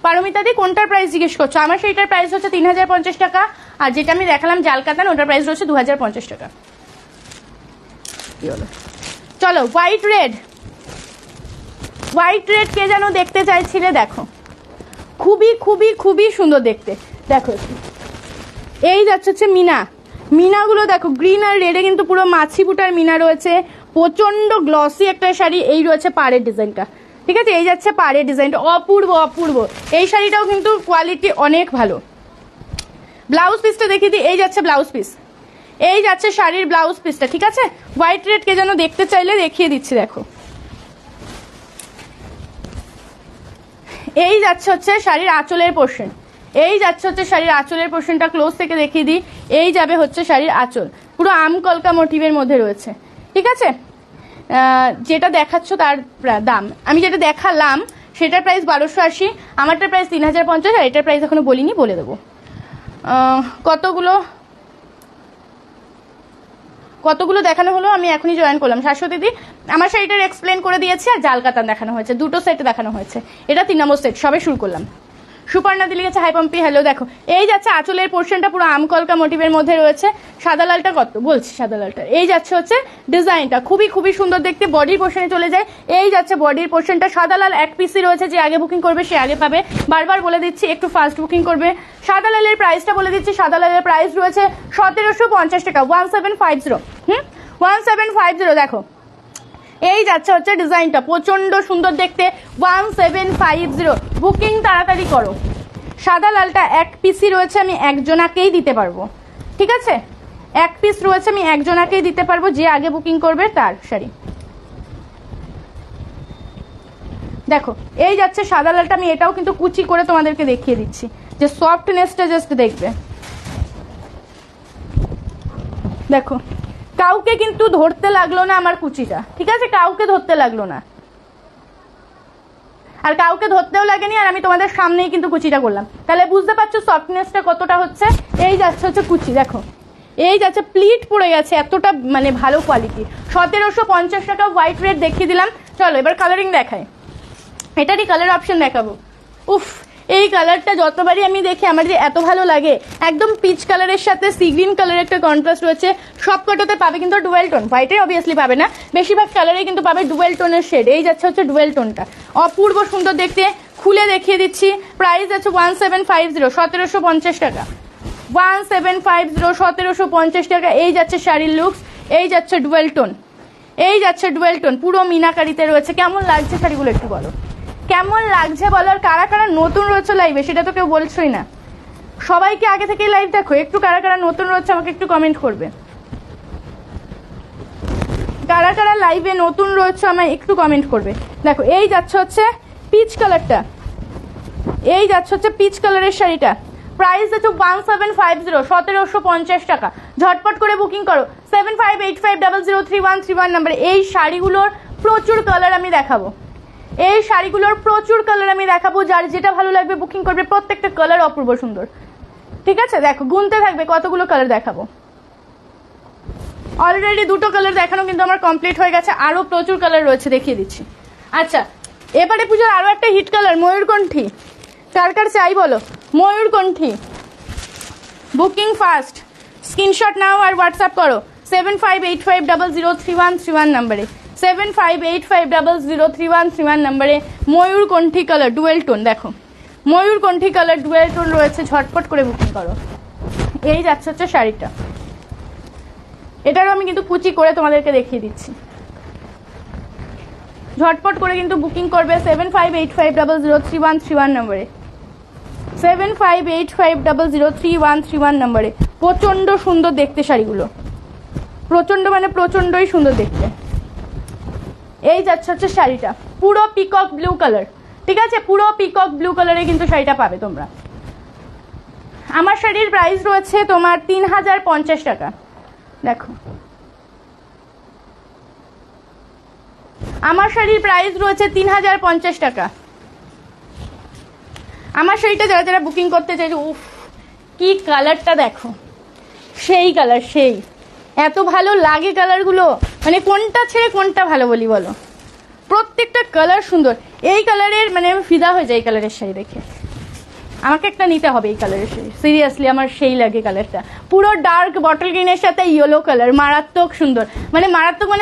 পারমিতাদি কোনটার প্রাইস জিজ্ঞেস করছো? আমার সেইটার প্রাইস হচ্ছে 3050 টাকা, আর যেটা আমি দেখালাম জাল কাতান ওটার প্রাইস রয়েছে 2050 টাকা। চলো হোয়াইট রেড, হোয়াইট রেড কে যেন দেখতে চাইছিলে, দেখো খুবই খুবই খুবই সুন্দর দেখতে। দেখো এই যাচ্ছে হচ্ছে মিনা, মিনাগুলো দেখো গ্রিন আর রেডে কিন্তু পুরো মাছি বুটার মিনা রয়েছে, প্রচন্ড গ্লসি একটা শাড়ি। এই রয়েছে পাড়ের ডিজাইনটা। ঠিক আছে, এই যাচ্ছে পাড়ের ডিজাইনটা, অপূর্ব অপূর্ব। এই শাড়িটাও কিন্তু কোয়ালিটি অনেক ভালো। ব্লাউজ পিসটা দেখিয়ে দিই, এই যাচ্ছে ব্লাউজ পিস, এই যাচ্ছে শাড়ির ব্লাউজ পিসটা। ঠিক আছে, হোয়াইট রেড কে যেন দেখতে চাইলে দেখিয়ে দিচ্ছি। দেখো এই যাচ্ছে হচ্ছে শাড়ির আঁচলের পোর্শন, এই যাচ্ছে হচ্ছে শাড়ির আঁচলের পোর্শনটা ক্লোজ থেকে দেখিয়ে দিই। এই যাবে হচ্ছে শাড়ির আঁচল, পুরো আমকলকা মোটিভের মধ্যে রয়েছে, ঠিক আছে। যেটা দেখাচ্ছ তার দাম, আমি যেটা দেখালাম সেটার প্রাইস 1280, আমারটার প্রাইস 3050, আর এটার প্রাইস এখনো বলিনি, বলে দেবো। কতগুলো দেখানো হলো আমি এখনই জয়েন করলাম। শাশ্বতী দিদি আমার শাড়িটার এক্সপ্লেন করে দিয়েছি, আর জাল কাতান দেখানো হয়েছে, দুটো সেট দেখানো হয়েছে, এটা 3 নম্বর সেট, সবে শুরু করলাম। সুপর্ণা দিলি গেছে, হাই পম্পি, হ্যালো। দেখো এই যাচ্ছে আঁচলের পোর্শনটা পুরো আমকলকা মোটিভের মধ্যে রয়েছে। সাদা লালটা কত বলছি, সাদা লালটা এই যাচ্ছে হচ্ছে ডিজাইনটা খুবই খুবই সুন্দর দেখতে। বডির পোর্শনে চলে যায়, এই যাচ্ছে বডির পোর্শনটা সাদা লাল এক পিসই রয়েছে, যে আগে বুকিং করবে সে আগে পাবে। বারবার বলে দিচ্ছি একটু ফাস্ট বুকিং করবে। সাদা লালের প্রাইসটা বলে দিচ্ছি, সাদা লালের প্রাইস রয়েছে 1750 টাকা, 1750। 1750। দেখো এই যাচ্ছে হচ্ছে ডিজাইনটা প্রচন্ড সুন্দর দেখতে, 1750। বুকিং তাড়াতাড়ি করো। সাদা লালটা এক পিসই রয়েছে, আমি একজনাকেই দিতে পারবো, ঠিক আছে, এক পিস রয়েছে, আমি একজনাকেই দিতে পারবো, যে আগে বুকিং করবে তার শাড়ি। দেখো এই যাচ্ছে সাদা লালটা, আমি এটাও কিন্তু কুচি করে তোমাদেরকে দেখিয়ে দিচ্ছি, যে সফটনেসটা জাস্ট দেখবে। দেখো কাউকে কিন্তু ধরতে লাগলো না আমার কুচিটা, ঠিক আছে, কাউকে ধরতে লাগলো না, আর কাউকে ধরতেও লাগেনি, আর আমি তোমাদের সামনেই কিন্তু কুচিটা করলাম, তাহলে বুঝতে পারছো সফটনেসটা কতটা হচ্ছে। এই যাচ্ছে হচ্ছে কুচি, দেখো এই যাচ্ছে প্লিট পড়ে গেছে, এতটা মানে ভালো কোয়ালিটি। 1750 টাকা হোয়াইট রেড দেখিয়ে দিলাম। চলো এবার কালারিং দেখাই, এটারই কালার অপশন দেখাবো। উফ, এই কালারটা যতবারই আমি দেখি আমার যে এত ভালো লাগে। একদম পিচ কালারের সাথে সি গ্রিন কালারের একটা কন্ট্রাস্ট রয়েছে, সব কটাতে পাবে কিন্তু ডুয়েল টোন, হোয়াইটে অবভিয়াসলি পাবে না, বেশিরভাগ কালারে কিন্তু পাবে ডুয়েল টোনের শেড। এই যাচ্ছে হচ্ছে ডুয়েল টোনটা, অপূর্ব সুন্দর দেখতে। খুলে দেখিয়ে দিচ্ছি, প্রাইস আছে 1750, 1750 টাকা, 1750, 1750 টাকা। এই যাচ্ছে শাড়ির লুকস, এই যাচ্ছে ডুয়েল টোন, এই যাচ্ছে ডুয়েল টোন, পুরো মিনাকারিতে রয়েছে। কেমন লাগছে শাড়িগুলো একটু বলো, কেমন লাগছে বলো। আর কারা কারা নতুন রয়েছে লাইভে সেটা তো কেউ বলছোই না, সবাইকে আগে থেকেই লাইভ দেখো। একটু কারা কারা নতুন রয়েছে আমাকে একটু কমেন্ট করবে, কারা কারা লাইভে নতুন রয়েছে আমায় একটু কমেন্ট করবে। দেখো এই যাচ্ছে হচ্ছে পিচ কালারটা, এই যাচ্ছে হচ্ছে পিচ কালারের শাড়িটা, প্রাইস আছে 1750, 1750 টাকা। ঝটপট করে বুকিং করো, 7585003131 নাম্বারে। এই শাড়িগুলোর প্রচুর কালার আমি দেখাবো, এই শাড়িগুলোর প্রচুর কালার আমি দেখাবো, যার যেটা ভালো লাগবে বুকিং করবে। প্রত্যেকটা কালার অপূর্ব সুন্দর, ঠিক আছে। দেখো গুনতে থাকবে কতগুলো কালার দেখাবো। অলরেডি দুটো কালার দেখানো কিন্তু আমার কমপ্লিট হয়ে গেছে, আরো প্রচুর কালার রয়েছে, দেখিয়ে দিচ্ছি। আচ্ছা এবারে পুজোর আরো একটা হিট কালার ময়ূরকণ্ঠী, কার কার চাই বলো ময়ূরকণ্ঠী। বুকিং ফাস্ট, স্ক্রিনশট নাও আর হোয়াটসঅ্যাপ করো 7585003131 নাম্বারে, 7585003131 নাম্বারে। ময়ূরকণ্ঠী কালার ডুয়েল টোন, দেখো ময়ূরকণ্ঠী কালার ডুয়েল টোন রয়েছে, ঝটপট করে বুকিং করো। এই যাচ্ছে হচ্ছে শাড়িটা, এটারও আমি কিন্তু কুচি করে তোমাদেরকে দেখিয়ে দিচ্ছি, ঝটপট করে কিন্তু বুকিং করবে 7585003131 নম্বরে, 7585003131 নম্বরে। প্রচন্ড সুন্দর দেখতে শাড়িগুলো, প্রচন্ড মানে প্রচন্ডই সুন্দর দেখতে। এই যাচ্ছে হচ্ছে শাড়িটা, পুরো পিকক ব্লু কালার, ঠিক আছে, পুরো পিকক ব্লু কালারে কিন্তু শাড়িটা পাবে তোমরা। আমার শাড়ির প্রাইস রয়েছে তোমার 3050 টাকা। দেখো আমার শাড়ির প্রাইস রয়েছে 3050 টাকা। আমার শাড়িটা যারা যারা বুকিং করতে চাইছে, উফ কি কালারটা দেখো, সেই কালার, সেই এত ভালো লাগে কালারগুলো, মানে কোনটা ছেড়ে কোনটা ভালো বলি বলো, প্রত্যেকটা কালার সুন্দর। এই কালারের মানে আমি ফিদা হয়ে যাই এই কালারের শাড়ি দেখে, আমাকে একটা নিতে হবে এই কালারের শাড়ি, সিরিয়াসলি আমার সেই লাগে কালারটা। পুরো ডার্ক বটল গ্রিনের সাথে ইয়েলো কালার, মারাত্মক সুন্দর, মানে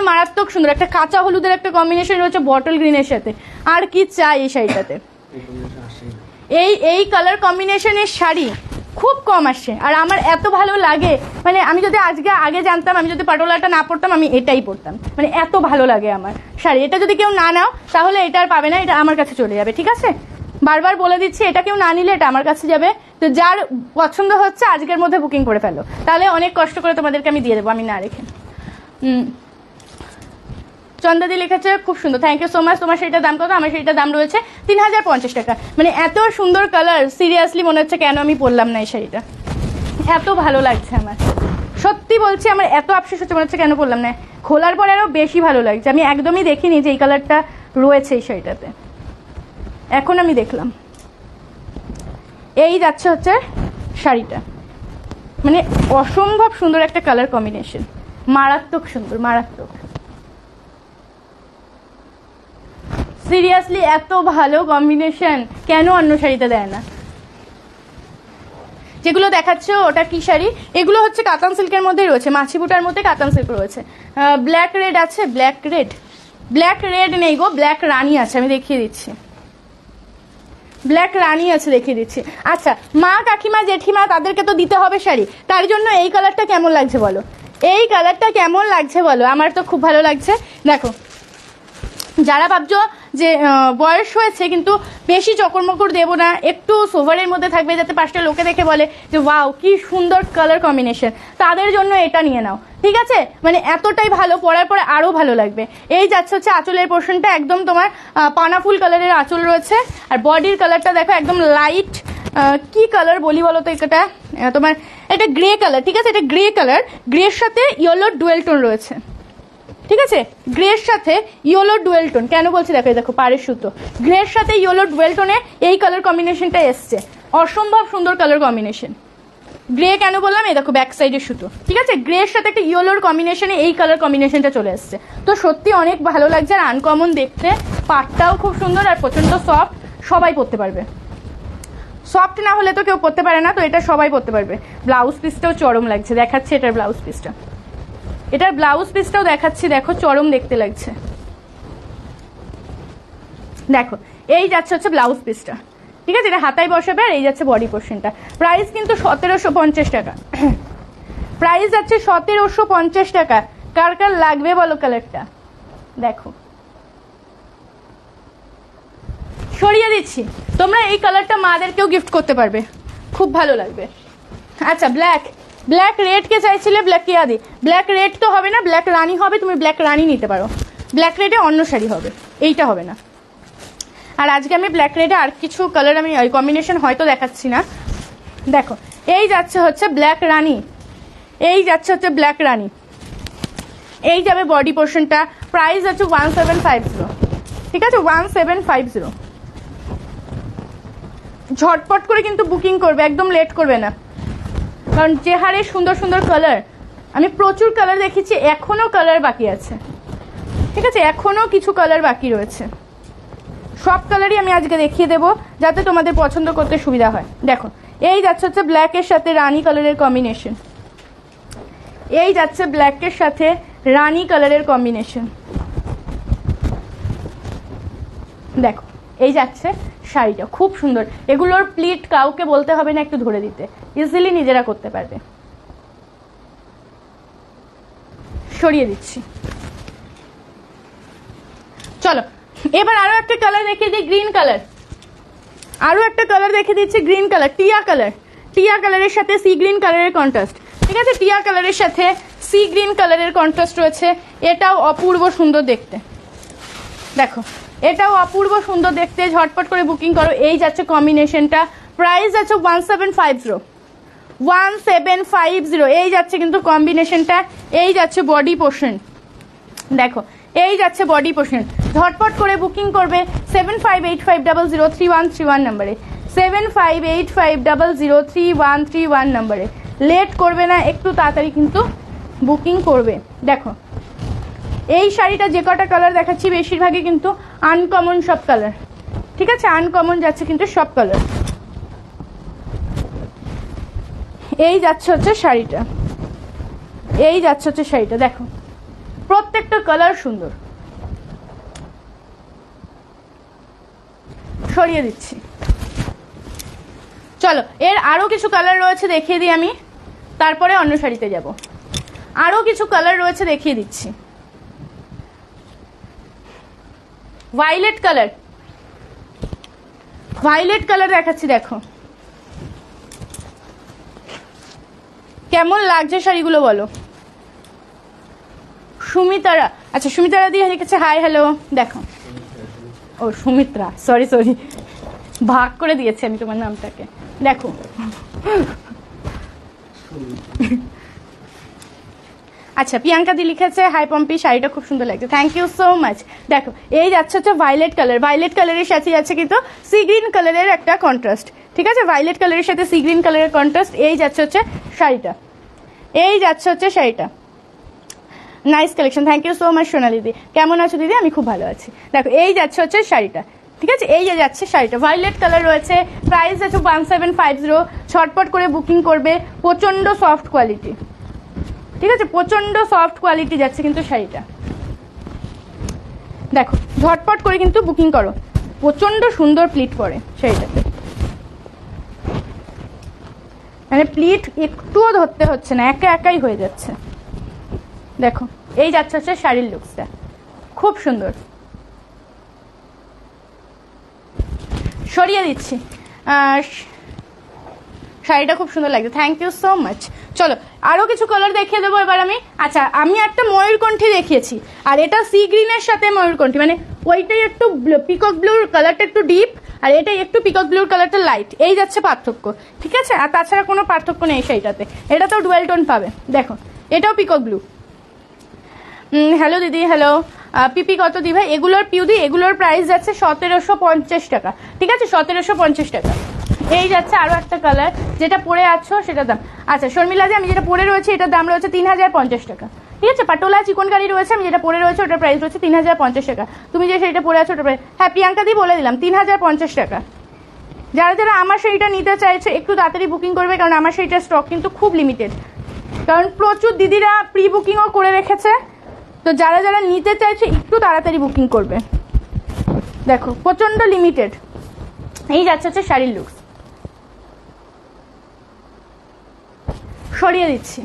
মারাত্মক সুন্দর। একটা কাঁচা হলুদের একটা কম্বিনেশন রয়েছে বটল গ্রিনের সাথে, আর কি চাই এই শাড়িটাতে। এই কালার কম্বিনেশনের শাড়ি খুব কম আসছে, আর আমার এত ভালো লাগে, মানে আমি যদি আগে জানতাম, আমি যদি পাটোলাটা না পরতাম, আমি এটাই পরতাম, মানে এত ভালো লাগে আমার শাড়ি। এটা যদি কেউ না নাও তাহলে এটা আর পাবে না, এটা আমার কাছে চলে যাবে, ঠিক আছে, বারবার বলে দিচ্ছি, এটা কেউ না নিলে এটা আমার কাছে যাবে। তো যার পছন্দ হচ্ছে আজকের মধ্যে বুকিং করে ফেলো, তাহলে অনেক কষ্ট করে তোমাদেরকে আমি দিয়ে দেবো, আমি না রেখে। চন্দাদি লিখেছে খুব সুন্দর, থ্যাংক ইউ সো মাচ। তোমার সেইটার দাম কত? আমার সেইটার দাম রয়েছে 3050 টাকা। মানে এত সুন্দর কালার, সিরিয়াসলি মনে হচ্ছে কেন আমি পরলাম না এই শাড়িটা, এত ভালো লাগছে আমার, সত্যি বলছি আমার এত আফসোস হচ্ছে, মনে হচ্ছে কেন পরলাম না। খোলার পরে আরও বেশি ভালো লাগছে, আমি একদমই দেখিনি যে এই কালারটা রয়েছে এই শাড়িটাতে, এখন আমি দেখলাম। এই যাচ্ছে হচ্ছে শাড়িটা, মানে অসম্ভব সুন্দর একটা কালার কম্বিনেশন, মারাত্মক সুন্দর, মারাত্মক, সিরিয়াসলি এত ভালো কম্বিনেশন কেন অন্য শাড়িতে দেয় না। যেগুলো দেখাচ্ছ ওটা কি শাড়ি? এগুলো হচ্ছে কাতান সিল্কের মধ্যেই রয়েছে, মাছি বুটার মধ্যে কাতান সিল্ক রয়েছে। ব্ল্যাক রেড আছে, ব্ল্যাক রেড, ব্ল্যাক রেড নেই গো, ব্ল্যাক রানী আছে, আমি দেখিয়ে দিচ্ছি, ব্ল্যাক রানী আছে, দেখিয়ে দিচ্ছি। আচ্ছা, মা কাকিমা জেঠিমা তাদেরকে তো দিতে হবে শাড়ি, তার জন্য এই কালারটা কেমন লাগছে বলো, এই কালারটা কেমন লাগছে বলো? আমার তো খুব ভালো লাগছে। দেখো, যারা ভাবছো যে বয়স হয়েছে কিন্তু বেশি চকরমকর দেবো না, একটু সোভারের মধ্যে থাকবে যাতে পাঁচটা লোকে দেখে বলে যে ওয়াও কি সুন্দর কালার কম্বিনেশন, তাদের জন্য এটা নিয়ে নাও, ঠিক আছে? মানে এতটাই ভালো, পরার পরে আরও ভালো লাগবে। এই যাচ্ছে হচ্ছে আঁচলের পোর্শনটা, একদম তোমার পানাফুল কালারের আঁচল রয়েছে, আর বডির কালারটা দেখো একদম লাইট, কি কালার বলি বলো তো, এটা তোমার এটা গ্রে কালার, ঠিক আছে? এটা গ্রে কালার, গ্রের সাথে ইয়েলো ডুয়েল টোন রয়েছে, ঠিক আছে? গ্রের সাথে ইয়েলো ডুয়েল টোন, কেন বলছি দেখো, দেখো পাড়ের সুতো, গ্রের সাথে ইয়েলো ডুয়েল টোনে এই কালার কম্বিনেশনটা এসছে, অসম্ভব সুন্দর কালার কম্বিনেশন। গ্রে কেন বললাম, এই দেখো ব্যাক সাইডের সুতো, ঠিক আছে? গ্রের সাথে একটা ইয়েলোর কম্বিনেশনে এই কালার কম্বিনেশনটা চলে এসছে, তো সত্যি অনেক ভালো লাগছে, আর আনকমন দেখতে, পাটটাও খুব সুন্দর আর প্রচন্ড সফট, সবাই পরতে পারবে, সফট না হলে তো কেউ পরতে পারে না, তো এটা সবাই পরতে পারবে। ব্লাউজ পিসটাও চরম লাগছে, দেখাচ্ছে এটার ব্লাউজ পিসটা, এটার ব্লাউজ পিসটাও দেখাচ্ছি, দেখো চরম দেখতে লাগছে, দেখো এই যাচ্ছে হচ্ছে ব্লাউজ পিসটা, ঠিক আছে? এটা হাতায় বসাবে, আর এই যাচ্ছে বডি পোর্শনটা। প্রাইস কিন্তু 1750 টাকা, প্রাইস যাচ্ছে 1750 টাকা। কার কার লাগবে বলো কালারটা? দেখো সরিয়ে দিচ্ছি, তোমরা এই কালারটা মাদেরকেও গিফট করতে পারবে, খুব ভালো লাগবে। আচ্ছা, ব্ল্যাক, ব্ল্যাক রেড কে চাইছিলে? ব্ল্যাক কে আদি, ব্ল্যাক রেড তো হবে না, ব্ল্যাক রানী হবে, তুমি ব্ল্যাক রানী নিতে পারো, ব্ল্যাক রেডে অন্য শাড়ি হবে, এইটা হবে না। আর আজকে আমি ব্ল্যাক রেডে আর কিছু কালার আমি কম্বিনেশন হয়তো দেখাচ্ছি না। দেখো এই যাচ্ছে হচ্ছে ব্ল্যাক রানী, এই যাচ্ছে হচ্ছে ব্ল্যাক রানী, এই যাবে বডি পোর্শনটা, প্রাইস আছে 1750, ঠিক আছে? 1750, ঝটপট করে কিন্তু বুকিং করবে, একদম লেট করবে না, কারণ যে হারে সুন্দর সুন্দর কালার, আমি প্রচুর কালার দেখেছি, এখনো কালার বাকি আছে, ঠিক আছে? এখনো কিছু কালার বাকি রয়েছে, সব কালারই আমি আজকে দেখিয়ে দেবো যাতে তোমাদের পছন্দ করতে সুবিধা হয়। দেখো এই যাচ্ছে হচ্ছে ব্ল্যাকের সাথে রানী কালারের কম্বিনেশন, এই যাচ্ছে ব্ল্যাকের সাথে রানী কালারের কম্বিনেশন, দেখো এই যাচ্ছে শাড়িটা, খুব সুন্দর। এগুলোর প্লিট কাউকে বলতে হবে না একটু ধরে দিতে, ইজিলি নিজেরা করতে পারবে। সরিয়ে দিচ্ছি, চলো এবার আরো একটা কালার দেখিয়ে দিই, গ্রিন কালার, আরো একটা কালার দেখিয়ে দিচ্ছি, গ্রিন কালার, টিয়া কালার, টিয়া কালারের সাথে সি গ্রিন কালারের কন্ট্রাস্ট, ঠিক আছে? টিয়া কালারের সাথে সি গ্রিন কালারের কন্ট্রাস্ট রয়েছে, এটাও অপূর্ব সুন্দর দেখতে, দেখো এটাও অপূর্ব সুন্দর দেখতে, ঝটপট করে বুকিং করো। এই যাচ্ছে কম্বিনেশনটা, প্রাইস আছে 1750, 1750, এই যাচ্ছে কিন্তু কম্বিনেশনটা। এই যাচ্ছে বডি পোর্শন, দেখো এই যাচ্ছে বডি পোর্শন, ঝটপট করে বুকিং করবে 7585003131 নম্বরে, 7585003131 নম্বরে, লেট করবে না, একটু তাড়াতাড়ি কিন্তু বুকিং করবে। দেখো এই শাড়িটা যে কটা কালার দেখাচ্ছি বেশিরভাগই কিন্তু আনকমন সব কালার, ঠিক আছে? আনকমন যাচ্ছে কিন্তু সব কালার। এই যাচ্ছে হচ্ছে শাড়িটা, এই যাচ্ছে হচ্ছে শাড়িটা, দেখো প্রত্যেকটা কালার সুন্দর। সরিয়ে দিচ্ছি, চলো এর আরো কিছু কালার রয়েছে দেখিয়ে দিই আমি, তারপরে অন্য শাড়িতে যাব। আরো কিছু কালার রয়েছে দেখিয়ে দিচ্ছি। ভায়োলেট কালার, ভায়োলেট কালার দেখাচ্ছি, দেখো কেমন লাগছে শাড়িগুলো বলো। সুমিতারা, আচ্ছা সুমিত্রা দি লিখেছে হাই হ্যালো, দেখো ও সুমিত্রা, সরি ভাগ করে দিয়েছি আমি তোমার নামটাকে, দেখো আচ্ছা প্রিয়াঙ্কা দি লিখেছে হাই পম্পি, শাড়িটা খুব সুন্দর লাগছে, থ্যাংক ইউ সো মাচ। দেখো এই যাচ্ছে হচ্ছে ভায়োলেট কালার, ভায়োলেট কালারের সাথে যাচ্ছে কিন্তু সি গ্রিন কালারের একটা কন্ট্রাস্ট, ঠিক আছে, ভায়োলেট কালারের সাথে সি গ্রিন কালারের কন্ট্রাস্ট। এই যাচ্ছে হচ্ছে শাড়িটা, এই যাচ্ছে হচ্ছে শাড়িটা, nice collection, thank you so much Sonali দি। কেমন আছো দিদি? আমি খুব ভালো আছি। দেখো এই যাচ্ছে হচ্ছে শাড়িটা, ঠিক আছে, এই যে যাচ্ছে শাড়িটা, ভায়োলেট কালার রয়েছে, প্রাইস আছে 1750, ছটপট করে বুকিং করবে, প্রচন্ড সফট কোয়ালিটি, ঠিক আছে, প্রচন্ড সফট কোয়ালিটি যাচ্ছে কিন্তু শাড়িটা, দেখো ঝটপট করে কিন্তু বুকিং করো, প্রচন্ড সুন্দর প্লিট পরে শাড়িটাতে, মানে প্লিট একটুও ধরতে হচ্ছে না, একা একাই হয়ে যাচ্ছে। দেখো এই যাচ্ছে হচ্ছে শাড়ির লুকসটা, খুব সুন্দর, সরিয়ে দিচ্ছি, শাড়িটা খুব সুন্দর লাগছে, থ্যাংক ইউ সো মাচ। চলো আরো কিছু কালার দেখিয়ে দেবো এবার আমি। আচ্ছা আমি একটা ময়ূরকণ্ঠী দেখিয়েছি, আর এটা সি গ্রিনের সাথে ময়ূরকণ্ঠী, মানে ওইটাই একটু পিকক ব্লুর কালারটা একটু ডিপ, আর এটাই একটু পিকক ব্লুর কালারটা লাইট, এই যাচ্ছে পার্থক্য, ঠিক আছে, আর তাছাড়া কোনো পার্থক্য নেই সেইটাতে, এটা তো ডুয়েল টোন পাবে। দেখো এটাও পিকক ব্লু। হ্যালো দিদি, হ্যালো পিপি কত দি ভাই? এগুলোর পিউদি, এগুলোর প্রাইস যাচ্ছে 1750 টাকা, ঠিক আছে, 1750 টাকা। এই যাচ্ছে আরো একটা কালার, যেটা পরে আছো সেটার দাম, আচ্ছা শর্মিলা যে আমি যেটা পরে রয়েছে এটার দাম রয়েছে 3050 টাকা, ঠিক আছে, পাটোলা চিকনকারি রয়েছে, আমি যেটা পরে রয়েছে ওটার প্রাইস রয়েছে 3050 টাকা। তুমি যে শাড়িটা পরে আছো ওটার প্রাইস, হ্যাঁ প্রিয়াঙ্কা দি বলে দিলাম 3050 টাকা। যারা যারা আমার শাড়িটা নিতে চাইছে একটু তাড়াতাড়ি বুকিং করবে, কারণ আমার শাড়িটার স্টক কিন্তু খুব লিমিটেড, কারণ প্রচুর দিদিরা প্রি বুকিংও করে রেখেছে, তো যারা যারা নিতে চাইছে একটু তাড়াতাড়ি বুকিং করবে। দেখো প্রচন্ড লিমিটেড, এই যাচ্ছে হচ্ছে শাড়ির লুকস, সরিয়ে দিচ্ছি।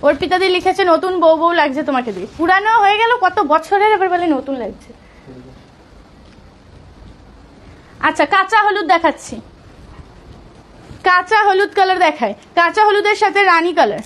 অর্পিতাদি লিখেছে নতুন বউ বউ লাগছে তোমাকে দিয়ে, পুরানো হয়ে গেল কত বছরের, এবার বলে নতুন লাগছে। আচ্ছা কাঁচা হলুদ দেখাচ্ছি, কাঁচা হলুদ কালার দেখায়, কাঁচা হলুদের সাথে রানী কালার,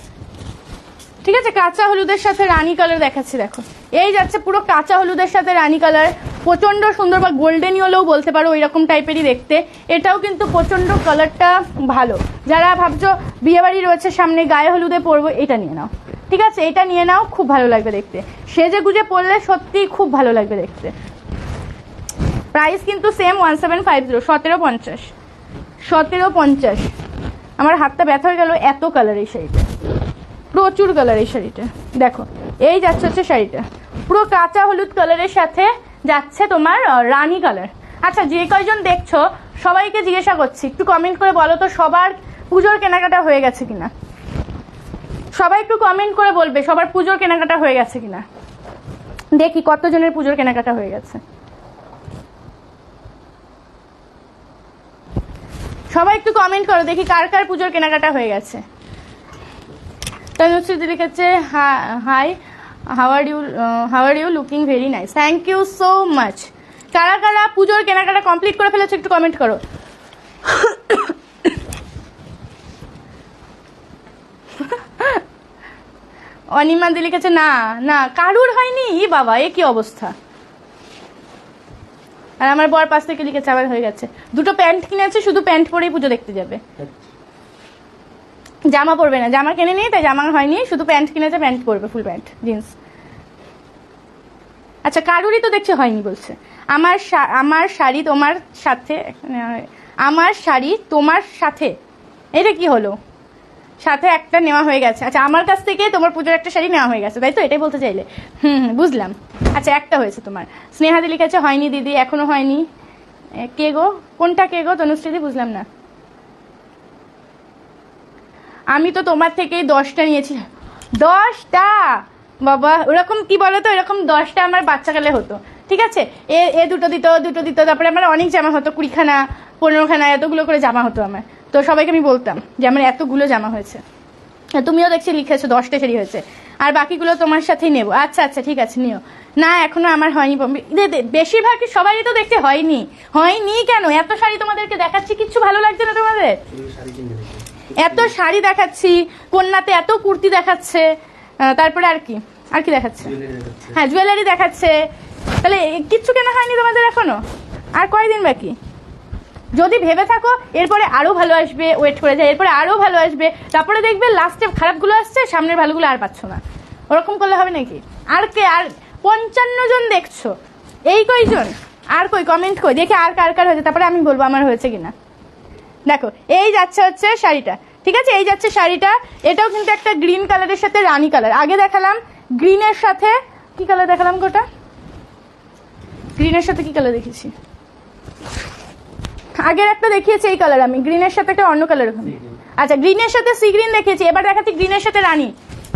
ঠিক আছে, কাঁচা হলুদের সাথে রানী কালার দেখাচ্ছি। দেখো এই যাচ্ছে পুরো কাঁচা হলুদের সাথে রানী কালার, প্রচন্ড সুন্দর, বা গোল্ডেন ইয়েলোও বলতে পারো, ওই রকম টাইপেরই দেখতে, এটাও কিন্তু প্রচন্ড কালারটা ভালো। যারা ভাবছো বিয়ে বাড়ি রয়েছে সামনে, গায়ে হলুদে পরবো, এটা নিয়ে নাও, ঠিক আছে, এটা নিয়ে নাও, খুব ভালো লাগবে দেখতে, সেজে গুজে পরলে সত্যি খুব ভালো লাগবে দেখতে। প্রাইস কিন্তু সেম 1750, 1750, 1750। আমার হাতটা ব্যথা হয়ে গেল, এত কালার এই শাড়িটা, প্রচুর কালার এই শাড়িটা। দেখো এই যাচ্ছে হচ্ছে শাড়িটা, পুরো কাঁচা হলুদ কালারের সাথে যাচ্ছে তোমার রানী কালার। আচ্ছা যে কয়জন দেখছো সবাইকে জিজ্ঞাসা করছি, একটু কমেন্ট করে বলো তো সবার পুজোর কেনাকাটা হয়ে গেছে কিনা, সবাই একটু কমেন্ট করে বলবে সবার পুজোর কেনাকাটা হয়ে গেছে কিনা, দেখি কতজনের পুজোর কেনাকাটা হয়ে গেছে। সবাই একটু কমেন্ট করো, দেখি কার কার পুজোর কেনাকাটা হয়ে গেছে। তনুশ্রী লিখেছে hi, how are you looking very nice, thank you so much. কারা কারা পুজোর কেনাকাটা কমপ্লিট করে ফেলেছো একটু কমেন্ট করো। অনিমাদি লিখেছে না না কারুর হয়নি, ই বাবা এ কি অবস্থা। আর আমার বর পাশ থেকে লিখেছে আবার হয়ে গেছে, দুটো প্যান্ট কিনেছে, শুধু প্যান্ট পরেই পুজো দেখতে যাবে, জামা পরবে না, জামা কিনে নিয়ে তাই জামা হয়নি, শুধু প্যান্ট কিনেছে, প্যান্ট পরবে, ফুল প্যান্ট জিন্স। আচ্ছা কারুরই তো দেখছে হয়নি বলছে, আমার শাড়ি তোমার সাথে, আমার শাড়ি তোমার সাথে, এটা কি হলো, সাথে একটা নেওয়া হয়ে গেছে। আচ্ছা আমার কাছ থেকে তোমার পুজোর একটা শাড়ি নেওয়া হয়ে গেছে, তাই তো, এটাই বলতে চাইলে? বুঝলাম। আচ্ছা একটা হয়েছে তোমার। স্নেহাদি লিখেছে হয়নি দিদি, এখনো হয়নি। কে গো, কোনটা কে গো তনুশ্রীদি, বুঝলাম না। আমি তো তোমার থেকেই 10টা নিয়েছি। 10টা? বাবা ওরকম কি বলতো, এরকম 10টা আমার বাচ্চাকালে হতো, ঠিক আছে, এ দুটো দিত, তারপরে আমার অনেক জামা হতো, 20খানা 15খানা এতগুলো করে জামা হতো আমার, তো সবাইকে আমি বলতাম যে আমার এতগুলো জামা হয়েছে। তুমিও দেখছি লিখেছো 10টা শাড়ি হয়েছে, আর বাকিগুলো তোমার সাথেই নেবো। আচ্ছা আচ্ছা ঠিক আছে নিও। না এখনো আমার হয়নি, বেশিরভাগই সবাই তো দেখতে হয়নি। হয়নি কেন, এত শাড়ি তোমাদেরকে দেখাচ্ছি, কিচ্ছু ভালো লাগছে না তোমাদের? এত শাড়ি দেখাচ্ছি, কন্যাতে এত কুর্তি দেখাচ্ছে, তারপরে আর কি, আর কি দেখাচ্ছে? হ্যাঁ জুয়েলারি দেখাচ্ছে। তাহলে কিচ্ছু কেনা হয়নি তোমাদের এখনো? আর কয়দিন বাকি? যদি ভেবে থাকো এরপরে আরো ভালো আসবে, ওয়েট করে যায়, এরপরে আরো ভালো আসবে, তারপরে দেখবে লাস্টে খারাপগুলো আসছে, সামনের ভালোগুলো আর পাচ্ছ না। ওরকম করলে হবে নাকি? আর কে? আর 55 জন দেখছো, এই কয়জন? আর কই কমেন্ট কই দেখি আর কার কার হয়েছে, তারপরে আমি বলবো আমার হয়েছে কিনা। দেখো এই যাচ্ছে হচ্ছে শাড়িটা, ঠিক আছে? এই যাচ্ছে শাড়িটা। এটাও কিন্তু একটা গ্রিন কালারের সাথে রানী কালার। আগে দেখালাম গ্রিনের সাথে কি কালার দেখালাম গোটা? গ্রিনের সাথে কি কালার দেখেছি? আগের একটা দেখিয়েছি এই কালার, আমি গ্রিনের সাথে একটা অন্য কালার ওখানে। আচ্ছা গ্রিনের সাথে সি গ্রিন দেখিয়েছি, এবার দেখাচ্ছি গ্রিনের সাথে রানী,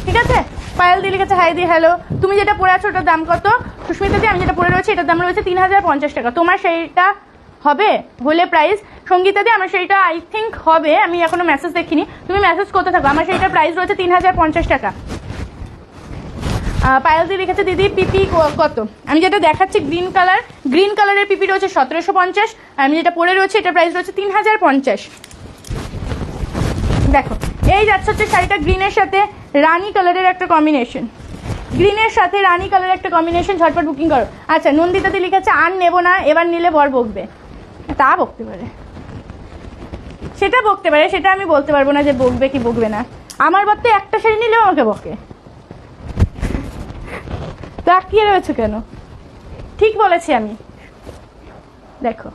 ঠিক আছে? পায়েল দি লিখেছে হাই দি হ্যালো। তুমি যেটা পরে আছো ওটার দাম কত? সুস্মিতা দি আমি যেটা পরে রয়েছে এটার দাম রয়েছে 3050 টাকা। তোমার সেইটা হবে হলে প্রাইস? সঙ্গীতা দি আমার সেইটা আই থিঙ্ক হবে, আমি এখনো মেসেজ দেখিনি, তুমি মেসেজ করতে থাকো। আমার সেইটার প্রাইস রয়েছে 3050 টাকা। পায়েল দি লিখেছে দিদি পিপি কত? আমি যেটা দেখাচ্ছি গ্রিন কালার, গ্রিন কালারের পিপি রয়েছে 1750, আমি যেটা পরে রয়েছে এটার প্রাইস রয়েছে 3050। দেখো এই যাচ্ছে হচ্ছে শাড়িটা গ্রিনের সাথে রানী কালারের একটা কম্বিনেশন, গ্রিনের সাথে রানী কালারের একটা কম্বিনেশন। ঝটপট বুকিং করো। আচ্ছা নন্দিতাদি লিখেছে আর নেবো না, এবার নিলে বর বকবে। তা বকতে পারে, সেটা বকতে পারে, সেটা আমি বলতে পারবো না যে বকবে কি বকবে না। আমার বর তো একটা শাড়ি নিলেও আমাকে বকে, তাকিয়ে রয়েছে কেন? ঠিক বলেছি আমি। দেখো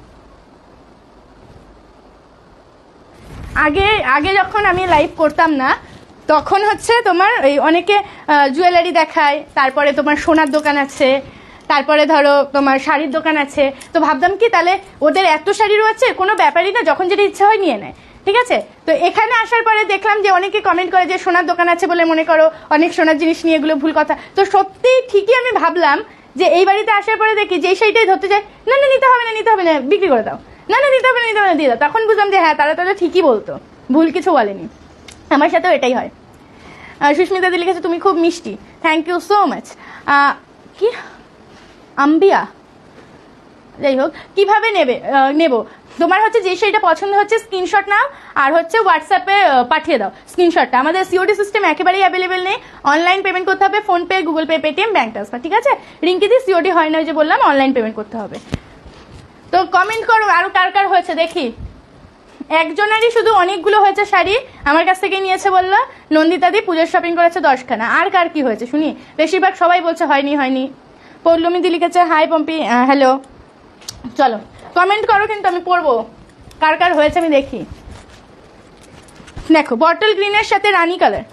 আগে আগে যখন আমি লাইভ করতাম না তখন হচ্ছে তোমার এই অনেকে জুয়েলারি দেখায়, তারপরে তোমার সোনার দোকান আছে, তারপরে ধরো তোমার শাড়ির দোকান আছে। তো ভাবতাম কি তাহলে ওদের এত শাড়ি রয়েছে, কোনো ব্যাপারই না, যখন যেটা ইচ্ছা হয় নিয়ে নেয়, ঠিক আছে? তো এখানে আসার পরে দেখলাম যে অনেকে কমেন্ট করে যে সোনার দোকান আছে বলে মনে করো অনেক সোনার জিনিস নিয়ে, এগুলো ভুল কথা। তো সত্যি ঠিকই আমি ভাবলাম যে এই বাড়িতে আসার পরে দেখি যে সেইটাই ধরতে যায়, না না নিতে হবে না, নিতে হবে না, বিক্রি করে দাও, না না নিতে হবে না, নিতে হবে না, দিয়ে দাও। তখন বুঝলাম যে হ্যাঁ তারা তাহলে ঠিকই বলতো, ভুল কিছু বলেনি। আমার সাথেও এটাই হয়। সুস্মিতা দি লিখেছে তুমি খুব মিষ্টি, থ্যাংক ইউ সো মাচ। কি আম্বিয়া, যাই হোক কিভাবে নেব? তোমার হচ্ছে যে সেইটা পছন্দ হচ্ছে স্ক্রিনশট নাও আর হচ্ছে হোয়াটসঅ্যাপে পাঠিয়ে দাও স্ক্রিনশটটা। আমাদের সিওডি সিস্টেম একেবারেই অ্যাভেলেবেল নেই, অনলাইন পেমেন্ট করতে হবে, PhonePe, Google Pay, Paytm, bank transfer, ঠিক আছে? রিঙ্কি দি সিওডি হয় না, ওই যে বললাম অনলাইন পেমেন্ট করতে হবে। তো কমেন্ট করো আরো কার কার হয়েছে দেখি। একজনেরই শুধু অনেকগুলো হয়েছে শাড়ি, আমার কাছ থেকেই নিয়েছে বললো। নন্দিতা দি পুজোর শপিং করেছে 10খানা। আর কার কি হয়েছে শুনি? বেশিরভাগ সবাই বলছে হয়নি হয়নি। পৌলমী দি লিখেছে হাই পম্পি হ্যালো। চলো কমেন্ট করো কিন্তু আমি পড়বো কার কার হয়েছে আমি দেখি। দেখো বটল গ্রিনের সাথে রানী কালার,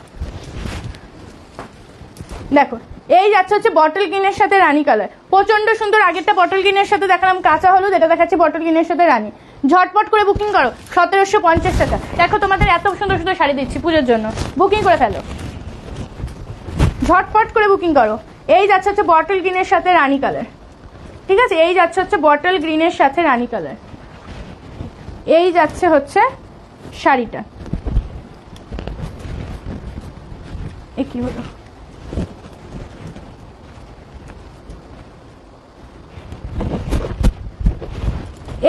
দেখো এই যাচ্ছে হচ্ছে বটল গ্রিনের সাথে রানী কালার, প্রচন্ড সুন্দর। আগেরটা বটল গ্রিনের সাথে দেখালাম কাঁচা হলুদ, এটা দেখাচ্ছি বটল গ্রিনের সাথে রানী। ঝটপট করে বুকিং করো, 1750 টাকা। দেখো তোমাদের এত সুন্দর সুন্দর শাড়ি দিচ্ছি পুজোর জন্য, বুকিং করে ফেলো, ঝটপট করে বুকিং করো। এই যাচ্ছে হচ্ছে বটল গ্রিনের সাথে রানী কালার, ঠিক আছে? এই যাচ্ছে হচ্ছে বটল গ্রিনের সাথে রানী কালার, এই যাচ্ছে হচ্ছে শাড়িটা। এ কি হলো?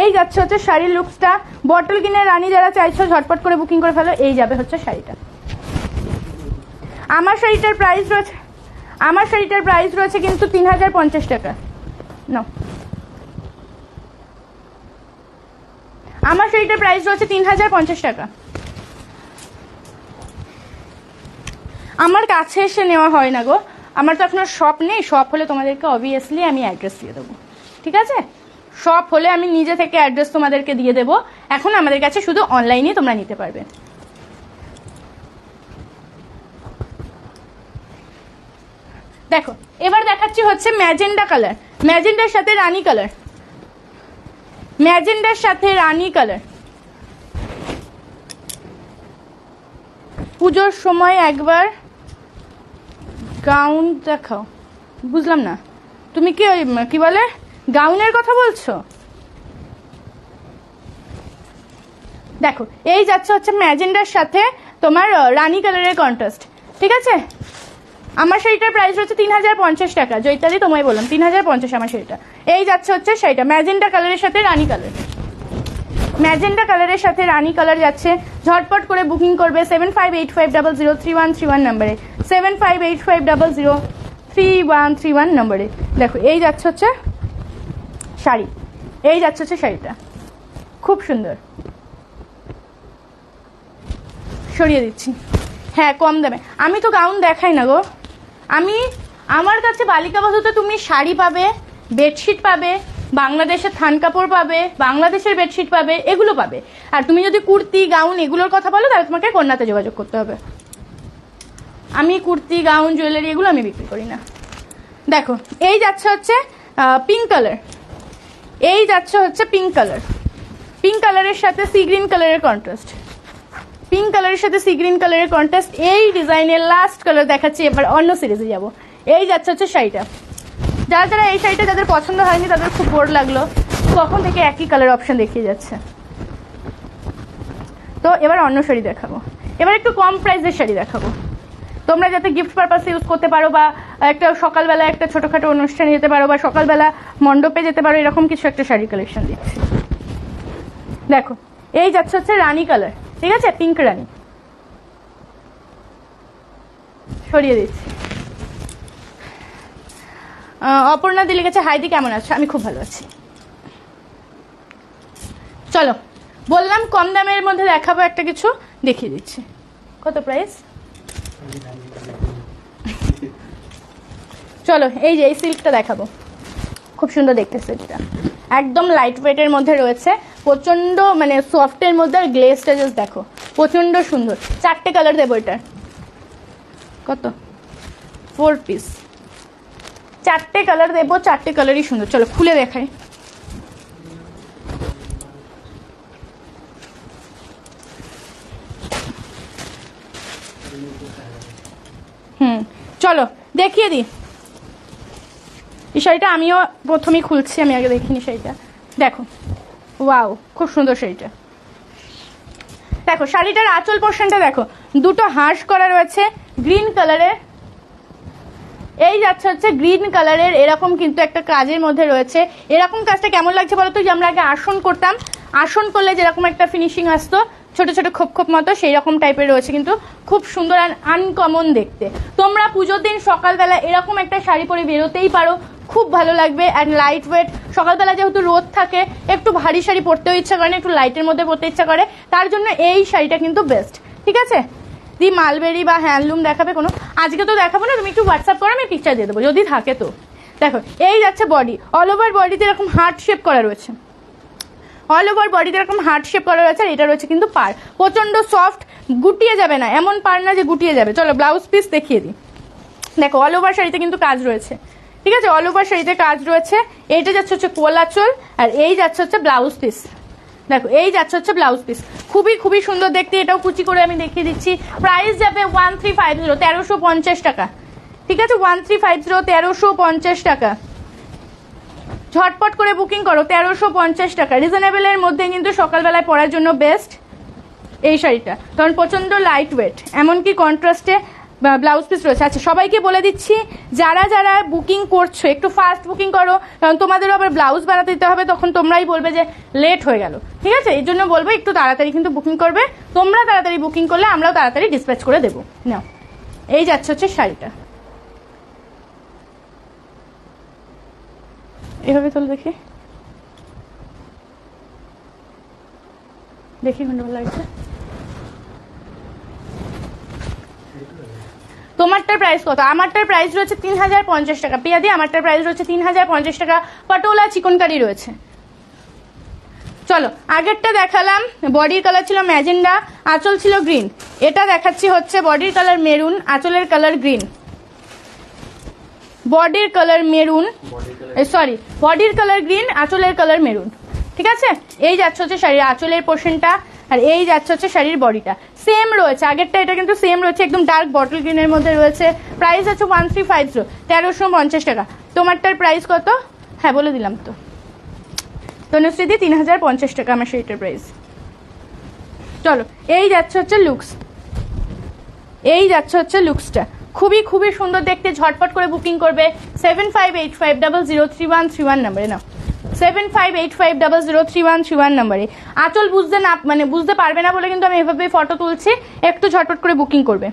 এই যাচ্ছে হচ্ছে শাড়ির লুকসটা। বটল গ্রিনের রানী যারা চাইছো ঝটপট করে বুকিং করে ফেলো, এই যাবে হচ্ছে শাড়িটা। আমার শাড়িটার প্রাইস রয়েছে কিন্তু 3050 টাকা। নাও আমার শাড়িটার প্রাইস রয়েছে 3050 টাকা। আমার কাছে এসে নেওয়া হয় না গো, আমার তো এখনো শপ নেই। শপ হলে তোমাদেরকে অবভিয়াসলি আমি অ্যাড্রেস দিয়ে দেবো, ঠিক আছে? শপ হলে আমি নিজে থেকে অ্যাড্রেস তোমাদেরকে দিয়ে দেবো। এখন আমাদের কাছে শুধু অনলাইনে তোমরা নিতে পারবে। দেখো এবার দেখাচ্ছি হচ্ছে ম্যাজেন্ডা কালার, ম্যাজেন্ডার সাথে রানী কালার, ম্যাজেন্ডার সাথে রানী কালার। পুজোর সময় একবার গাউন দেখাও। বুঝলাম না, তুমি কি ওই কি বলে গাউনের কথা বলছো? দেখো এই যাচ্ছে হচ্ছে ম্যাজেন্ডার সাথে তোমার রানী কালারের কন্ট্রাস্ট, ঠিক আছে? আমার শাড়িটার প্রাইস হচ্ছে 3050 টাকা। জয়িতাদি তোমায় বললাম 3050 আমার শাড়িটা। এই যাচ্ছে হচ্ছে শাড়িটা ম্যাজেন্ডা কালারের সাথে রানী কালার, ম্যাজেন্ডা কালারের সাথে রানী কালার যাচ্ছে। ঝটপট করে বুকিং করবে 7585003131 নাম্বারে, 75850031 3131 নম্বরে। দেখো এই যাচ্ছে হচ্ছে শাড়ি, এই যাচ্ছে হচ্ছে শাড়িটা, খুব সুন্দর। সরিয়ে দিচ্ছি। হ্যাঁ কম দামে, আমি তো গাউন দেখাই না গো, আমার কাছে বালিকা বধূতে তুমি শাড়ি পাবে, বেডশিট পাবে, বাংলাদেশের থান কাপড় পাবে, বাংলাদেশের বেডশিট পাবে, এগুলো পাবে। আর তুমি যদি কুর্তি গাউন এগুলোর কথা বলো তাহলে তোমাকে কন্যাতে যোগাযোগ করতে হবে। আমি কুর্তি গাউন জুয়েলারি এগুলো আমি বিক্রি করি না। দেখো এই যাচ্ছে হচ্ছে পিঙ্ক কালার, এই যাচ্ছে হচ্ছে পিঙ্ক কালার, পিঙ্ক কালারের সাথে সি গ্রিন কালারের কন্ট্রাস্ট, পিঙ্ক কালারের সাথে সি গ্রিন কালারের কন্ট্রাস্ট। এই ডিজাইনের লাস্ট কালার দেখাচ্ছি, এবার অন্য সিরিজে যাব। এই যাচ্ছে হচ্ছে শাড়িটা, যারা যারা এই শাড়িটা যাদের পছন্দ হয়নি তাদের খুব বোর লাগলো, তখন থেকে একই কালার অপশন দেখিয়ে যাচ্ছে। তো এবার অন্য শাড়ি দেখাবো, এবার একটু কম প্রাইসের শাড়ি দেখাবো, তোমরা যাতে গিফট পারপাসে ইউজ করতে পারো, বা একটা সকালবেলা একটা ছোটোখাটো অনুষ্ঠানে যেতে পারো, বা সকালবেলা মণ্ডপে যেতে পারো, এরকম কিছু একটা শাড়ি কালেকশন দিচ্ছি। দেখো এই যাচ্ছে হচ্ছে রানী কালার, ঠিক আছে, পিঙ্ক রানী। সরিয়ে দিচ্ছি। অপর্ণা দি লিখেছে, হাইদি কেমন আছো? আমি খুব ভালো আছি। চলো বললাম কম দামের মধ্যে দেখাবো একটা কিছু, দেখিয়ে দিচ্ছি। কত প্রাইস? চলো এই যে এই সিল্কটা দেখাবো, খুব সুন্দর দেখতে সিল্কটা, একদম লাইট ওয়েটের মধ্যে রয়েছে, প্রচন্ড মানে সফটের মধ্যে, আর গ্লেজটা জাস্ট দেখো প্রচন্ড সুন্দর। 4টে কালার দেবো এটার, কত 4 পিস, 4টে কালার দেবো, 4টে কালারই সুন্দর। চলো খুলে দেখাই। চলো দেখিয়ে দিই। এই শাড়িটা আমিও প্রথমেই খুলছি, আমি আগে দেখিনি শাড়িটা। দেখো ওয়াও, খুব সুন্দর শাড়িটা। দেখো শাড়িটার আঁচল পোর্শনটা দেখো, দুটো হাঁস করা রয়েছে গ্রিন কালারের, এই যাচ্ছে হচ্ছে গ্রিন কালারের, এরকম কিন্তু একটা কাজের মধ্যে রয়েছে। এরকম কাজটা কেমন লাগছে বলো তো? যে আমরা আগে আসন করতাম, আসন করলে যেরকম একটা ফিনিশিং আসতো ছোট ছোট খোপ খোপ মতো, সেই রকম টাইপের রয়েছে, কিন্তু খুব সুন্দর আর আনকমন দেখতে। তোমরা পুজোর দিন সকালবেলা এরকম একটা শাড়ি পরে বেরোতেই পারো, খুব ভালো লাগবে। অ্যান্ড লাইট ওয়েট, সকালবেলা যেহেতু রোদ থাকে একটু ভারী শাড়ি পরতেও ইচ্ছা করে না, একটু লাইটের মধ্যে পরতে ইচ্ছা করে, তার জন্য এই শাড়িটা কিন্তু বেস্ট। ঠিক আছে, দি মালবেরি বা হ্যান্ডলুম দেখাবে কোনো? আজকে তো দেখাবো না, তুমি একটু হোয়াটসঅ্যাপ করো, আমি পিকচার দিয়ে দেবো যদি থাকে তো। দেখো এই যাচ্ছে বডি, অল ওভার বডিতে এরকম হার্ট শেপ করা রয়েছে, অল ওভার বডিতে এরকম হার্ট শেপ করা রয়েছে। আর এটা রয়েছে কিন্তু পার, প্রচন্ড সফট, গুটিয়ে যাবে না, এমন পার না যে গুটিয়ে যাবে। চলো ব্লাউজ পিস দেখিয়ে দিই। দেখো অল ওভার শাড়িতে কিন্তু কাজ রয়েছে, ঠিক আছে, অল ওভার শাড়িতে কাজ রয়েছে। এইটা যাচ্ছে হচ্ছে কোলাচল, আর এই যাচ্ছে হচ্ছে ব্লাউজ পিস। দেখো এই যাচ্ছে হচ্ছে ব্লাউজ পিস, খুবই খুবই সুন্দর দেখতে। এটাও কুচি করে আমি দেখিয়ে দিচ্ছি। প্রাইস যাবে 1350, 1350 টাকা। ঠিক আছে, 1350, 1350 টাকা। ঝটপট করে বুকিং করো, 1350 টাকা। রিজনেবলের মধ্যে কিন্তু সকালবেলায় পরার জন্য বেস্ট এই শাড়িটা, কারণ প্রচন্ড লাইট ওয়েট, এমনকি কন্ট্রাস্টে ব্লাউজ পিস রয়েছে। আচ্ছা সবাইকে বলে দিচ্ছি, যারা যারা বুকিং করছো একটু ফাস্ট বুকিং করো, কারণ তোমাদেরও আবার ব্লাউজ বানাতে দিতে হবে, তখন তোমরাই বলবে যে লেট হয়ে গেল। ঠিক আছে, এই জন্য বলবো একটু তাড়াতাড়ি কিন্তু বুকিং করবে। তোমরা তাড়াতাড়ি বুকিং করলে আমরাও তাড়াতাড়ি ডিসপ্যাচ করে দেবো। নাও এই যাচ্ছে হচ্ছে শাড়িটা, এভাবে তোলো দেখি, দেখি কোনটা ভালো লাগছে। তোমারটার প্রাইস কত? আমারটার প্রাইস রয়েছে 3050 টাকা। পিয়াদি আমারটার প্রাইস রয়েছে 3050 টাকা। পটোলা চিকনকারি রয়েছে। চলো আগেরটা দেখালাম, বডির কালার ছিল ম্যাজেন্ডা, আঁচল ছিল গ্রিন। এটা দেখাচ্ছি হচ্ছে বডির কালার মেরুন, আঁচলের কালার গ্রিন। বডির কালার মেরুন, সরি বডির কালার গ্রিন, আঁচলের কালার মেরুন। ঠিক আছে, এই যাচ্ছে হচ্ছে শাড়ির আঁচলের পোর্শনটা, আর এই যাচ্ছে হচ্ছে শাড়ির বডিটা। সেম রয়েছে আগেরটা, এটা কিন্তু সেম রয়েছে, একদম ডার্ক বটল গ্রিনের মধ্যে রয়েছে। প্রাইস আছে 1350, 1350 টাকা। তোমারটার প্রাইস কত? হ্যাঁ বলে দিলাম তো, তনুশ্রীদি 3050 টাকা আমার শাড়িটার প্রাইস। চলো এই যাচ্ছে হচ্ছে লুকস, এই যাচ্ছে হচ্ছে লুকসটা, খুবই খুবই সুন্দর দেখতে। ঝটপট করে বুকিং করবে 7585003131 নাম্বারে। না 7585003131 নাম্বারে। আঁচল বুঝতে না মানে বুঝতে পারবে না বলে কিন্তু আমি এভাবে ফটো তুলছি, একটু ঝটপট করে বুকিং করবে।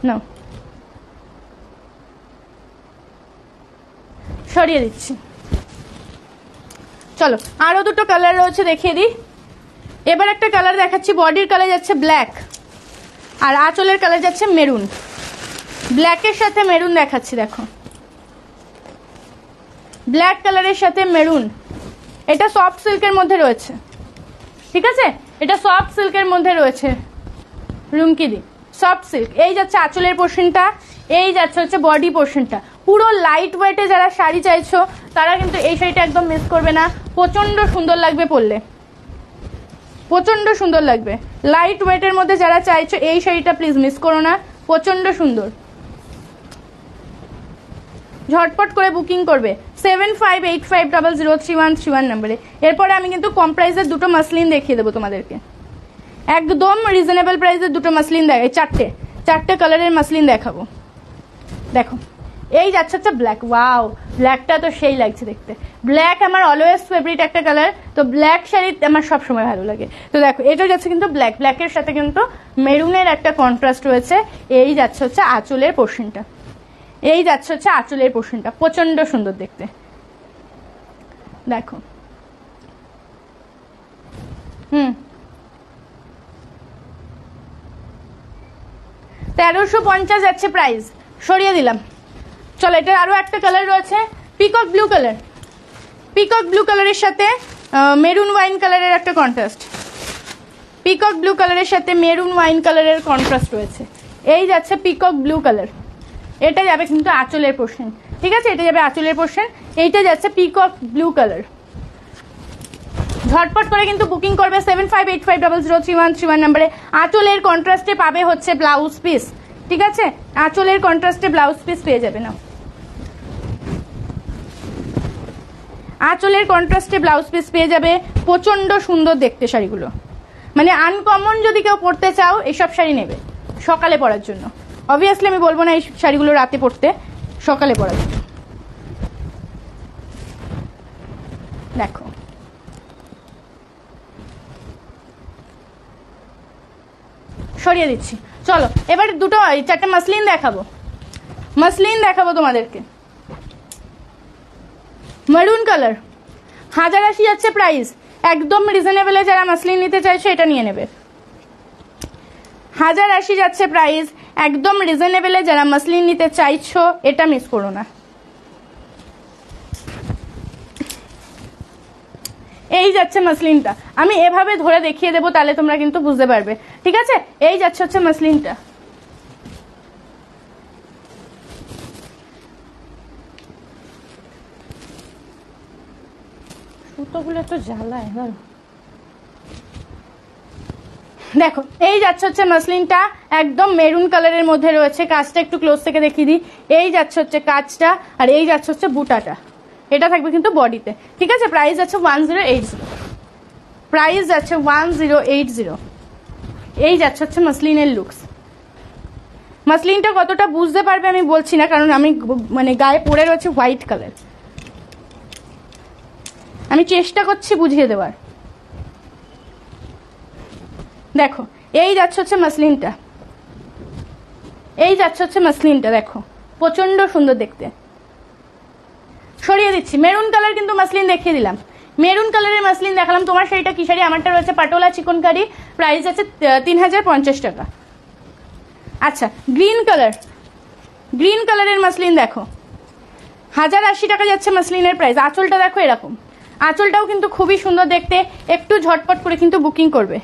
না, সরিয়ে দিচ্ছি। চলো আরো দুটো কালার রয়েছে, দেখিয়ে দিই। এবার একটা কালার দেখাচ্ছি, বডির কালার যাচ্ছে ব্ল্যাক আর আঁচলের কালার যাচ্ছে মেরুন। ব্ল্যাকের সাথে মেরুন দেখাচ্ছি, দেখো ব্ল্যাক কালারের সাথে মেরুন। এটা সফট সিল্কের মধ্যে রয়েছে, ঠিক আছে, এটা সফট সিল্কের মধ্যে রয়েছে, রুমকিদি সফট সিল্ক। এই যাচ্ছে আঁচলের পোর্শনটা, এই যাচ্ছে হচ্ছে বডি পোর্শনটা। পুরো লাইট ওয়েটে যারা শাড়ি চাইছো তারা কিন্তু এই শাড়িটা একদম মিস করবে না, প্রচন্ড সুন্দর লাগবে পরলে, প্রচন্ড সুন্দর লাগবে। লাইট ওয়েটের মধ্যে যারা চাইছো এই শাড়িটা প্লিজ মিস করো না, প্রচন্ড সুন্দর। ঝটপট করে বুকিং করবে 7585003131 নম্বরে। এরপরে আমি কিন্তু কম প্রাইসের দুটো মাসলিন দেখিয়ে দেবো তোমাদেরকে, একদম রিজনেবল প্রাইসের দুটো মাসলিন দেখাই, চারটে কালারের মাসলিন দেখাবো। দেখো এই যাচ্ছে হচ্ছে ব্ল্যাক, ওয়াও ব্ল্যাকটা তো সেই লাগছে দেখতে। ব্ল্যাক আমার অলওয়েজ ফেভারিট একটা কালার, তো ব্ল্যাক শাড়ি আমার সবসময় ভালো লাগে। তো দেখো এটাও যাচ্ছে কিন্তু ব্ল্যাক, ব্ল্যাকের সাথে কিন্তু মেরুনের একটা কন্ট্রাস্ট রয়েছে। এই যাচ্ছে হচ্ছে আঁচলের পোর্শনটা, এই যাচ্ছে হচ্ছে আঁচলের পোর্শনটা, প্রচন্ড সুন্দর দেখতে। দেখো 1350 যাচ্ছে প্রাইস, সরিয়ে দিলাম। চলো এটার আরো একটা কালার রয়েছে, peacock blue colour. Peacock blue কালারের সাথে মেরুন ওয়াইন কালারের একটা কন্ট্রাস্ট, পিকক ব্লু কালারের সাথে মেরুন ওয়াইন কালারের কন্ট্রাস্ট রয়েছে। এই যাচ্ছে পিকক ব্লু কালার, এটা যাবে কিন্তু আঁচলের পোর্শন, ঠিক আছে, এটা যাবে আঁচলের পোর্শন। এইটা যাচ্ছে পিকক ব্লু কালার। ঝটপট করে কিন্তু বুকিং করবে 7585003131 নম্বরে। আঁচলের কন্ট্রাস্টে পাবে হচ্ছে ব্লাউজ পিস, ঠিক আছে, আঁচলের কন্ট্রাস্টে ব্লাউজ পিস পেয়ে যাবে না, আঁচলের কন্ট্রাস্টে ব্লাউজ পিস পেয়ে যাবে। প্রচন্ড সুন্দর দেখতে শাড়িগুলো, মানে আনকমন যদি কেউ পরতে চাও এইসব শাড়ি নেবে সকালে পরার জন্য। অবভিয়াসলি আমি বলবো না এই শাড়িগুলো রাতে পরতে, সকালে পরার জন্য। দেখো সরিয়ে দিচ্ছি। চলো এবার দুটো চারটে মাসলিন দেখাবো, মাসলিন দেখাবো তোমাদেরকে। মেরুন কালার 1080 যাচ্ছে প্রাইস, একদম রিজনেবলে যারা মাসলিন নিতে চাইছো এটা নিয়ে নেবে। 1080 যাচ্ছে প্রাইস, একদম রিজনেবলে যারা মাসলিন নিতে চাইছো এটা মিস করো না। এই যাচ্ছে মাসলিনটা, আমি এভাবে ধরে দেখিয়ে দেবো তাহলে তোমরা কিন্তু বুঝতে পারবে, ঠিক আছে। এই যাচ্ছে হচ্ছে মাসলিনটা, সুতোগুলো তো জ্বালায়। দেখো এই যাচ্ছে হচ্ছে মাসলিনটা, একদম মেরুন কালারের মধ্যে রয়েছে। কাজটা একটু ক্লোজ থেকে দেখিয়ে দিই। এই যাচ্ছে হচ্ছে কাজটা, আর এই যাচ্ছে হচ্ছে বুটাটা, এটা থাকবে কিন্তু বডিতে, ঠিক আছে। প্রাইস আছে 1080, প্রাইস আছে 1080। এই যাচ্ছে হচ্ছে মাসলিনের লুকস। মাসলিনটা কতটা বুঝতে পারবে আমি বলছি না, কারণ আমি মানে গায়ে পরে রয়েছে হোয়াইট কালার, আমি চেষ্টা করছি বুঝিয়ে দেওয়ার। দেখো এই যাচ্ছে হচ্ছে মাসলিনটা, এই যাচ্ছে হচ্ছে মাসলিনটা, দেখো প্রচন্ড সুন্দর দেখতে। সরিয়ে দিচ্ছি। মেরুন কালার কিন্তু মাসলিন দেখিয়ে দিলাম, মেরুন কালারের মাসলিন দেখালাম। তোমার শাড়িটা কি শাড়ি? আমারটা রয়েছে পাটোলা চিকনকারি, প্রাইস আছে 3050 টাকা। আচ্ছা গ্রিন কালার, গ্রিন কালারের মাসলিন দেখো 1080 টাকা যাচ্ছে মাসলিনের প্রাইস। আঁচলটা দেখো এরকম, আঁচলটাও কিন্তু খুবই সুন্দর দেখতে। একটু ঝটপট করে কিন্তু বুকিং করবে,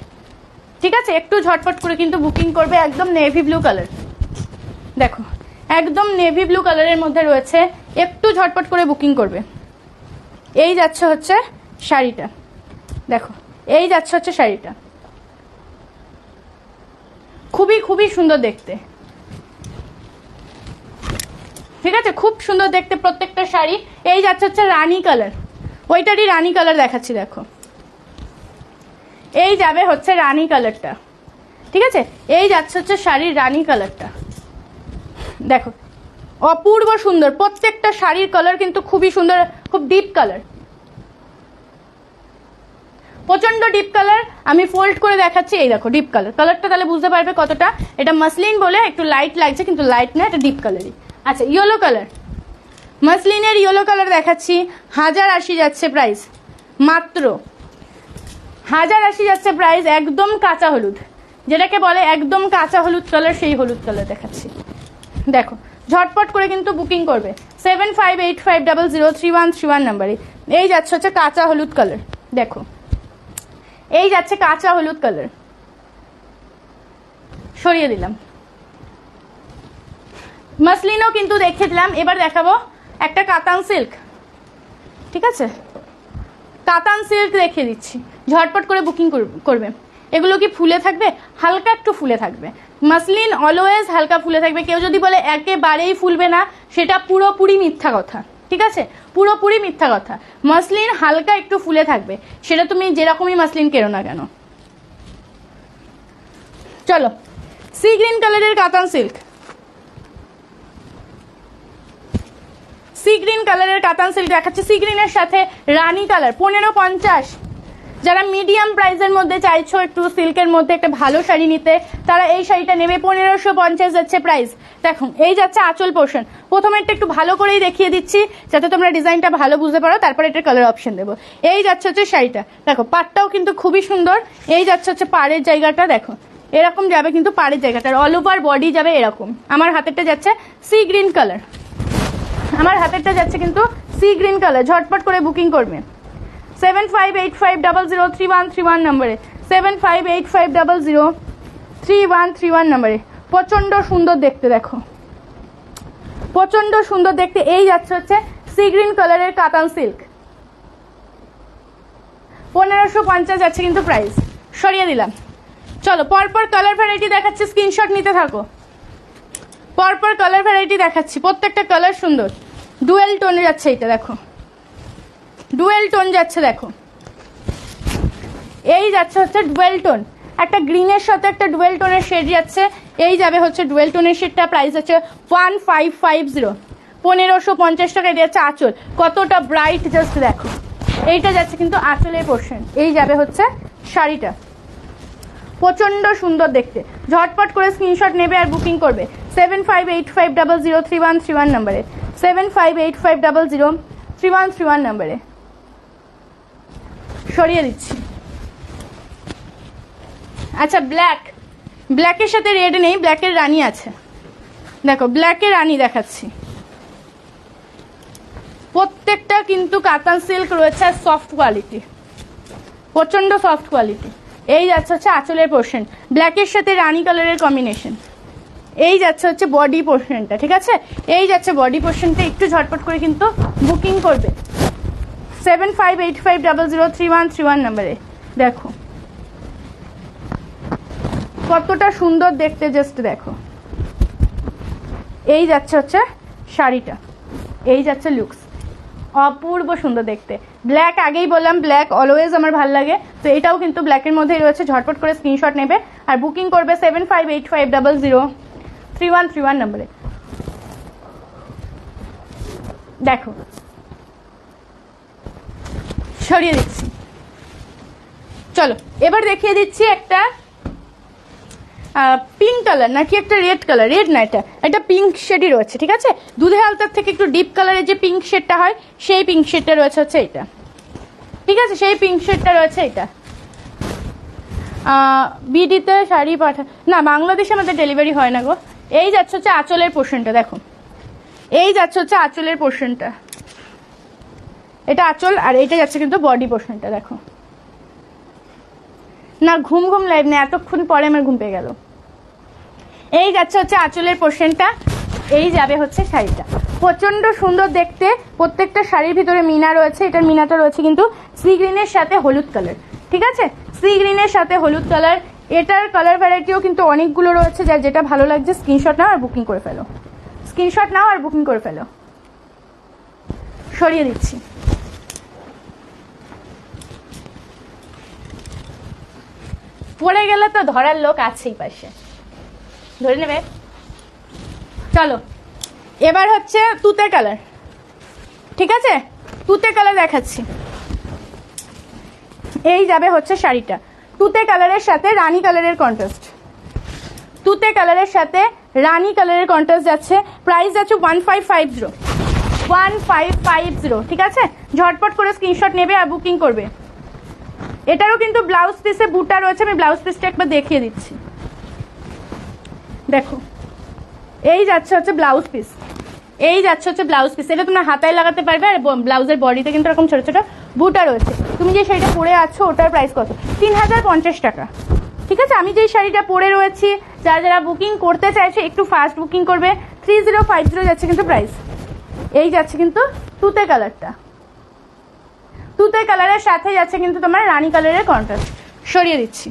ঠিক আছে, একটু ঝটপট করে কিন্তু বুকিং করবে। একদম নেভি ব্লু কালার, দেখো একদম নেভি ব্লু কালারের মধ্যে রয়েছে, একটু ঝটপট করে বুকিং করবে। এই যাচ্ছে হচ্ছে শাড়িটা, দেখো এই যাচ্ছে হচ্ছে শাড়িটা, খুবই খুবই সুন্দর দেখতে, ঠিক আছে, খুব সুন্দর দেখতে প্রত্যেকটা শাড়ি। এই যাচ্ছে হচ্ছে রানী কালার, ওইটারই রানী কালার দেখাচ্ছি, দেখো এই যাবে হচ্ছে রানী কালারটা, ঠিক আছে। এই যাচ্ছে হচ্ছে শাড়ির রানী কালারটা, দেখো অপূর্ব সুন্দর। প্রত্যেকটা শাড়ির কালার কিন্তু খুবই সুন্দর, খুব ডিপ কালার, প্রচন্ড ডিপ কালার, আমি ফোল্ড করে দেখাচ্ছি। এই দেখো ডিপ কালার, কালারটা তাহলে বুঝতে পারবে কতটা। এটা মাসলিন বলে একটু লাইট লাগছে, কিন্তু লাইট না, এটা ডিপ কালারই। আচ্ছা ইয়েলো কালার, মাসলিনের ইয়েলো কালার দেখাচ্ছি। 1080 যাচ্ছে প্রাইস, মাত্র 1080 যাচ্ছে প্রাইস। একদম কাঁচা হলুদ, যেটাকে বলে একদম কাঁচা হলুদ কালার, সেই হলুদ কালার দেখাচ্ছি। দেখো ঝটপট করে কিন্তু বুকিং করবে 7585003131 নাম্বারে। এই যাচ্ছে হচ্ছে কাঁচা হলুদ কালার, দেখো এই যাচ্ছে কাঁচা হলুদ কালার, সরিয়ে দিলাম। মাসলিনও কিন্তু দেখিয়ে দিলাম। এবার দেখাবো একটা কাতান সিল্ক, ঠিক আছে, কাতান সিল্ক দেখিয়ে দিচ্ছি। ঝটপট করে বুকিং করবে। এগুলো কি ফুলে থাকবে? হালকা একটু ফুলে থাকবে। মাসলিন অলওয়েজ হালকা ফুলে থাকবে। কেউ যদি বলে একেবারেই ফুলবে না, সেটা পুরোপুরি মিথ্যা কথা, ঠিক আছে, পুরোপুরি মিথ্যা কথা। মাসলিন হালকা একটু ফুলে থাকবে, সেটা তুমি যেরকমই মাসলিন কেনো না কেন। চলো সি গ্রিন কালারের কাতান সিল্ক, সি গ্রিন কালারের কাতান সিল্ক দেখাচ্ছে। সি গ্রিনের সাথে রানী কালার 1550। যারা মিডিয়াম প্রাইসের মধ্যে চাইছো একটু সিল্কের মধ্যে একটা ভালো শাড়ি নিতে, তারা এই শাড়িটা নেবে। 1550 যাচ্ছে প্রাইস। দেখো এই যাচ্ছে আঁচল পোর্শন। প্রথমে এটা একটু ভালো করেই দেখিয়ে দিচ্ছি যাতে তোমরা ডিজাইনটা ভালো বুঝতে পারো, তারপরে এটার কালার অপশন দেবো। এই যাচ্ছে হচ্ছে শাড়িটা, দেখো পাড়টাও কিন্তু খুবই সুন্দর। এই যাচ্ছে হচ্ছে পাড়ের জায়গাটা, দেখো এরকম যাবে কিন্তু পাড়ের জায়গাটা, অল ওভার বডি যাবে এরকম। আমার হাতেরটা যাচ্ছে সি গ্রিন কালার, আমার হাতেরটা যাচ্ছে কিন্তু সি গ্রিন কালার। ঝটপট করে বুকিং করবে 7585003131 নম্বরে, 7585003131 নম্বরে। প্রচন্ড সুন্দর দেখতে, দেখো প্রচন্ড সুন্দর দেখতে। এই যাচ্ছে হচ্ছে সি গ্রিন কালারের কাতান সিল্ক, 1550 যাচ্ছে কিন্তু প্রাইস, সরিয়ে দিলাম। চলো পরপর কালার ভ্যারাইটি দেখাচ্ছি, স্ক্রিনশট নিতে থাকো। পরপর কালার ভ্যারাইটি দেখাচ্ছি, প্রত্যেকটা কালার সুন্দর। ডুয়েল টোনে যাচ্ছে এটা, দেখো ডুয়েল টোন যাচ্ছে, দেখো এই যাচ্ছে হচ্ছে ডুয়েল টোন। একটা গ্রিনের সাথে একটা ডুয়েল টোনের শেড যাচ্ছে। এই যাবে হচ্ছে ডুয়েল টোনের শেডটা, প্রাইস আছে 1550, 1550 টাকায় যাচ্ছে আঁচল। কতটা ব্রাইট জাস্ট দেখো। এইটা যাচ্ছে কিন্তু আঁচলের পোর্শন। এই যাবে হচ্ছে শাড়িটা, প্রচন্ড সুন্দর দেখতে। ঝটপট করে স্ক্রিনশট নেবে আর বুকিং করবে 7585003131 নম্বরে, 7585003131 নম্বরে। সরিয়ে দিচ্ছি। আচ্ছা ব্ল্যাক, ব্ল্যাকের সাথে রেড নেই, ব্ল্যাকের রানী আছে। দেখো ব্ল্যাকের রানী দেখাচ্ছি। প্রত্যেকটা কিন্তু কাতান সিল্ক রয়েছে, সফট কোয়ালিটি, প্রচন্ড সফট কোয়ালিটি। এই যাচ্ছে হচ্ছে আঁচলের পোর্শন, ব্ল্যাকের সাথে রানী কালারের কম্বিনেশন। এই যাচ্ছে হচ্ছে বডি পোর্শনটা, ঠিক আছে, এই যাচ্ছে বডি পোর্শনটা। একটু ঝটপট করে কিন্তু বুকিং করবে 7585003131 নম্বরে। দেখো কতটা সুন্দর দেখতে, জাস্ট দেখো। এই যাচ্ছে হচ্ছে শাড়িটা, এই যাচ্ছে লুকস, অপূর্ব সুন্দর দেখতে। ব্ল্যাক আগেই বললাম, ব্ল্যাক অলওয়েজ আমার ভালো লাগে, তো এটাও কিন্তু ব্ল্যাকের মধ্যেই রয়েছে। ঝটপট করে স্ক্রিনশট নেবে আর বুকিং করবে 7585003131 নম্বরে। দেখো সরিয়ে দিচ্ছি। চলো এবার দেখিয়ে দিচ্ছি একটা পিঙ্ক কালার, নাকি একটা রেড কালার, রেড না এটা পিঙ্ক শেডই রয়েছে, ঠিক আছে। দুধে আলতার থেকে একটু ডিপ কালারের যে পিঙ্ক শেডটা হয়, সেই পিঙ্ক শেডটা রয়েছে হচ্ছে এটা, ঠিক আছে, সেই পিঙ্ক শেডটা রয়েছে এটা। বিডিতে শাড়ি পাঠা না, বাংলাদেশে আমাদের ডেলিভারি হয় না গো। এই যাচ্ছে হচ্ছে আঁচলের পোর্শনটা, দেখো এই যাচ্ছে হচ্ছে আঁচলের পোর্শনটা, এটা আঁচল, আর এটা যাচ্ছে কিন্তু বডি পোর্শনটা। দেখো না ঘুম ঘুম লাইভ না, এতক্ষণ পরে আমার ঘুম পেয়ে গেল। এই যাচ্ছে হচ্ছে আঁচলের পোর্শনটা, এই যাবে হচ্ছে শাড়িটা। প্রচন্ড সুন্দর দেখতে। প্রত্যেকটা শাড়ির ভিতরে মিনা রয়েছে। এটার মিনাটা রয়েছে কিন্তু সি গ্রিনের সাথে হলুদ কালার, ঠিক আছে, সি গ্রিনের সাথে হলুদ কালার। এটার কালার ভ্যারাইটিও কিন্তু অনেকগুলো রয়েছে, যার যেটা ভালো লাগছে স্ক্রিনশট নাও আর বুকিং করে ফেলো, স্ক্রিনশট নাও আর বুকিং করে ফেলো। সরিয়ে দিচ্ছি। পড়ে গেলে তো ধরার লোক আছেই পাশে, ধরে নেবে। চলো এবার হচ্ছে তুতে কালার, ঠিক আছে, তুতে কালার দেখাচ্ছি। এই যাবে হচ্ছে শাড়িটা তুতে কালারের সাথে রানী কালারের কন্ট্রাস্ট, তুতে কালারের সাথে রানী কালারের কন্ট্রাস্ট যাচ্ছে। প্রাইস যাচ্ছে 1550, 1550, ঠিক আছে? ঝটপট করে স্ক্রিনশট নেবে আর বুকিং করবে। এটারও কিন্তু ব্লাউজ পিসে বুটা রয়েছে, আমি ব্লাউজ পিসটা একবার দেখিয়ে দিচ্ছি। দেখো এই যাচ্ছে হচ্ছে ব্লাউজ পিস, এই যাচ্ছে হচ্ছে ব্লাউজ পিস। এটা তোমরা হাতায় লাগাতে পারবে আর ব্লাউজের বডিতে কিন্তু এরকম ছোট ছোট বুটা রয়েছে। তুমি যে শাড়িটা পরে আছো ওটার প্রাইস কত? 3050 টাকা, ঠিক আছে? আমি যেই শাড়িটা পরে রয়েছি, যারা যারা বুকিং করতে চাইছে একটু ফাস্ট বুকিং করবে। 3050 যাচ্ছে কিন্তু প্রাইস। এই যাচ্ছে কিন্তু তুতে কালারটা, তুতে কালারের সাথে যাচ্ছে কিন্তু তোমার রানী কালারের কন্ট্রাস্ট। সরিয়ে দিচ্ছি।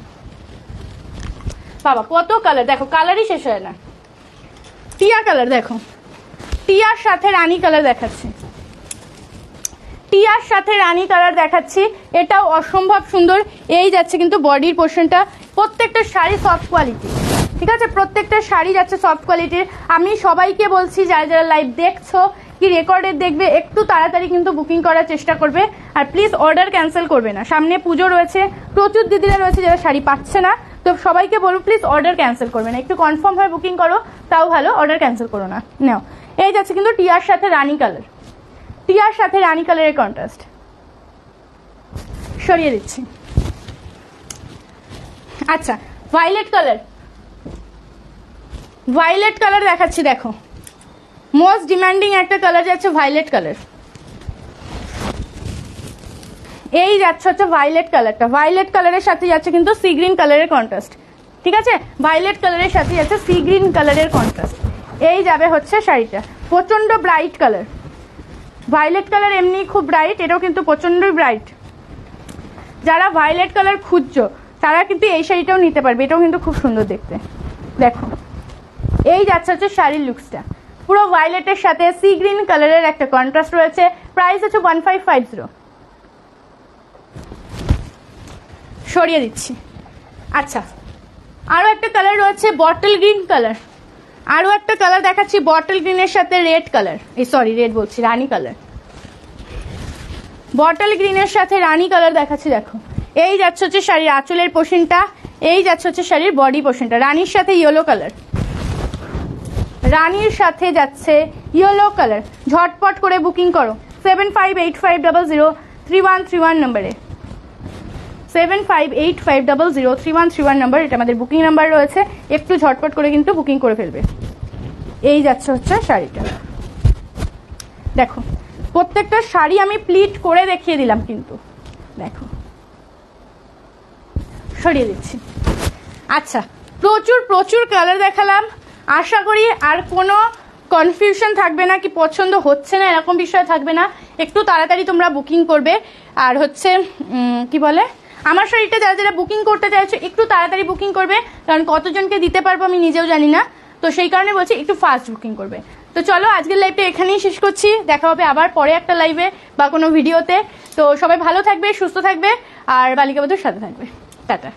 বাবা কত কালার, দেখো কালারই শেষ হয় না। টিয়া কালার দেখো, টিয়ার সাথে রানী কালার দেখাচ্ছি, টিয়ার সাথে রানী কালার দেখাচ্ছি। এটাও অসম্ভব সুন্দর। এই যাচ্ছে কিন্তু বডির পোর্শনটা। প্রত্যেকটা শাড়ি সফট কোয়ালিটি, ঠিক আছে? প্রত্যেকটা শাড়ি যাচ্ছে সফট কোয়ালিটির। আমি সবাইকে বলছি যারা যারা লাইভ দেখছো কি রেকর্ডের দেখবে, একটু তাড়াতাড়ি কিন্তু বুকিং করার চেষ্টা করবে। আর প্লিজ অর্ডার ক্যান্সেল করবে না, সামনে পুজো রয়েছে, প্রচুর দিদিরা রয়েছে যারা শাড়ি পাচ্ছে না। তো সবাইকে বলবো প্লিজ অর্ডার ক্যান্সেল করবে না, একটু কনফার্ম হয়ে বুকিং করো, তাও ভালো, অর্ডার ক্যান্সেল করো না। নাও এই যাচ্ছে কিন্তু টিয়ার সাথে রানী কালার, টিয়ার সাথে রানী কালারের কন্ট্রাস্ট। সরিয়ে দিচ্ছি। আচ্ছা ভায়োলেট কালার, ভায়োলেট কালার দেখাচ্ছি। দেখো মোস্ট ডিমান্ডিং একটা কালার যাচ্ছে ভায়োলেট কালার। এই যাচ্ছে হচ্ছে ভায়োলেট কালারটা, ভায়োলেট কালারের সাথে যাচ্ছে কিন্তু সি গ্রিন কালারের কন্ট্রাস্ট, ঠিক আছে? ভায়োলেট কালারের সাথে যাচ্ছে সি গ্রিন কালারের কন্ট্রাস্ট। এই যাবে হচ্ছে শাড়িটা, প্রচন্ড ব্রাইট কালার। ভায়োলেট কালার এমনি খুব ব্রাইট, এটাও কিন্তু প্রচন্ডই ব্রাইট। যারা ভায়োলেট কালার খুঁজছো তারা কিন্তু এই শাড়িটাও নিতে পারবে, এটাও কিন্তু খুব সুন্দর দেখতে। দেখো এই যাচ্ছে হচ্ছে শাড়ির লুকসটা, পুরো ভায়োলেটের সাথে সি গ্রিন কালারের একটা কন্ট্রাস্ট রয়েছে। প্রাইস হচ্ছে 1550। সরিয়ে দিচ্ছি। আচ্ছা আরো একটা কালার রয়েছে বটল গ্রিন কালার, আরো একটা কালার দেখাচ্ছি বটল গ্রিনের সাথে রেড কালার, এই সরি রেড বলছি, রানী কালার। বটল গ্রিনের সাথে রানী কালার দেখাচ্ছি। দেখো এই যাচ্ছে হচ্ছে শাড়ির আঁচলের পোর্শনটা, এই যাচ্ছে হচ্ছে শাড়ির বডি পোর্শনটা। রানীর সাথে ইয়েলো কালার, রানীর সাথে যাচ্ছে ইয়েলো কালার। ঝটপট করে বুকিং করো 7585003131 নম্বরে, 7585003131 নম্বর, এটা আমাদের বুকিং নাম্বার রয়েছে। একটু ঝটপট করে কিন্তু বুকিং করে ফেলবে। এই যাচ্ছে হচ্ছে শাড়িটা। দেখো প্রত্যেকটা শাড়ি আমি প্লিট করে দেখিয়ে দিলাম কিন্তু, দেখো সরিয়ে দিচ্ছি। আচ্ছা প্রচুর প্রচুর কালার দেখালাম, আশা করি আর কোনো কনফিউশন থাকবে না, কি পছন্দ হচ্ছে না এরকম বিষয় থাকবে না। একটু তাড়াতাড়ি তোমরা বুকিং করবে। আর হচ্ছে কি বলে, আমার শাড়িটা যারা যারা বুকিং করতে চাইছো একটু তাড়াতাড়ি বুকিং করবে, কারণ কতজনকে দিতে পারবো আমি নিজেও জানি না, তো সেই কারণে বলছি একটু ফাস্ট বুকিং করবে। তো চলো আজকের লাইভটা এখানেই শেষ করছি, দেখা হবে আবার পরে একটা লাইভে বা কোনো ভিডিওতে। তো সবাই ভালো থাকবে, সুস্থ থাকবে আর বালিকা বধূর সাথে থাকবে। টাটা।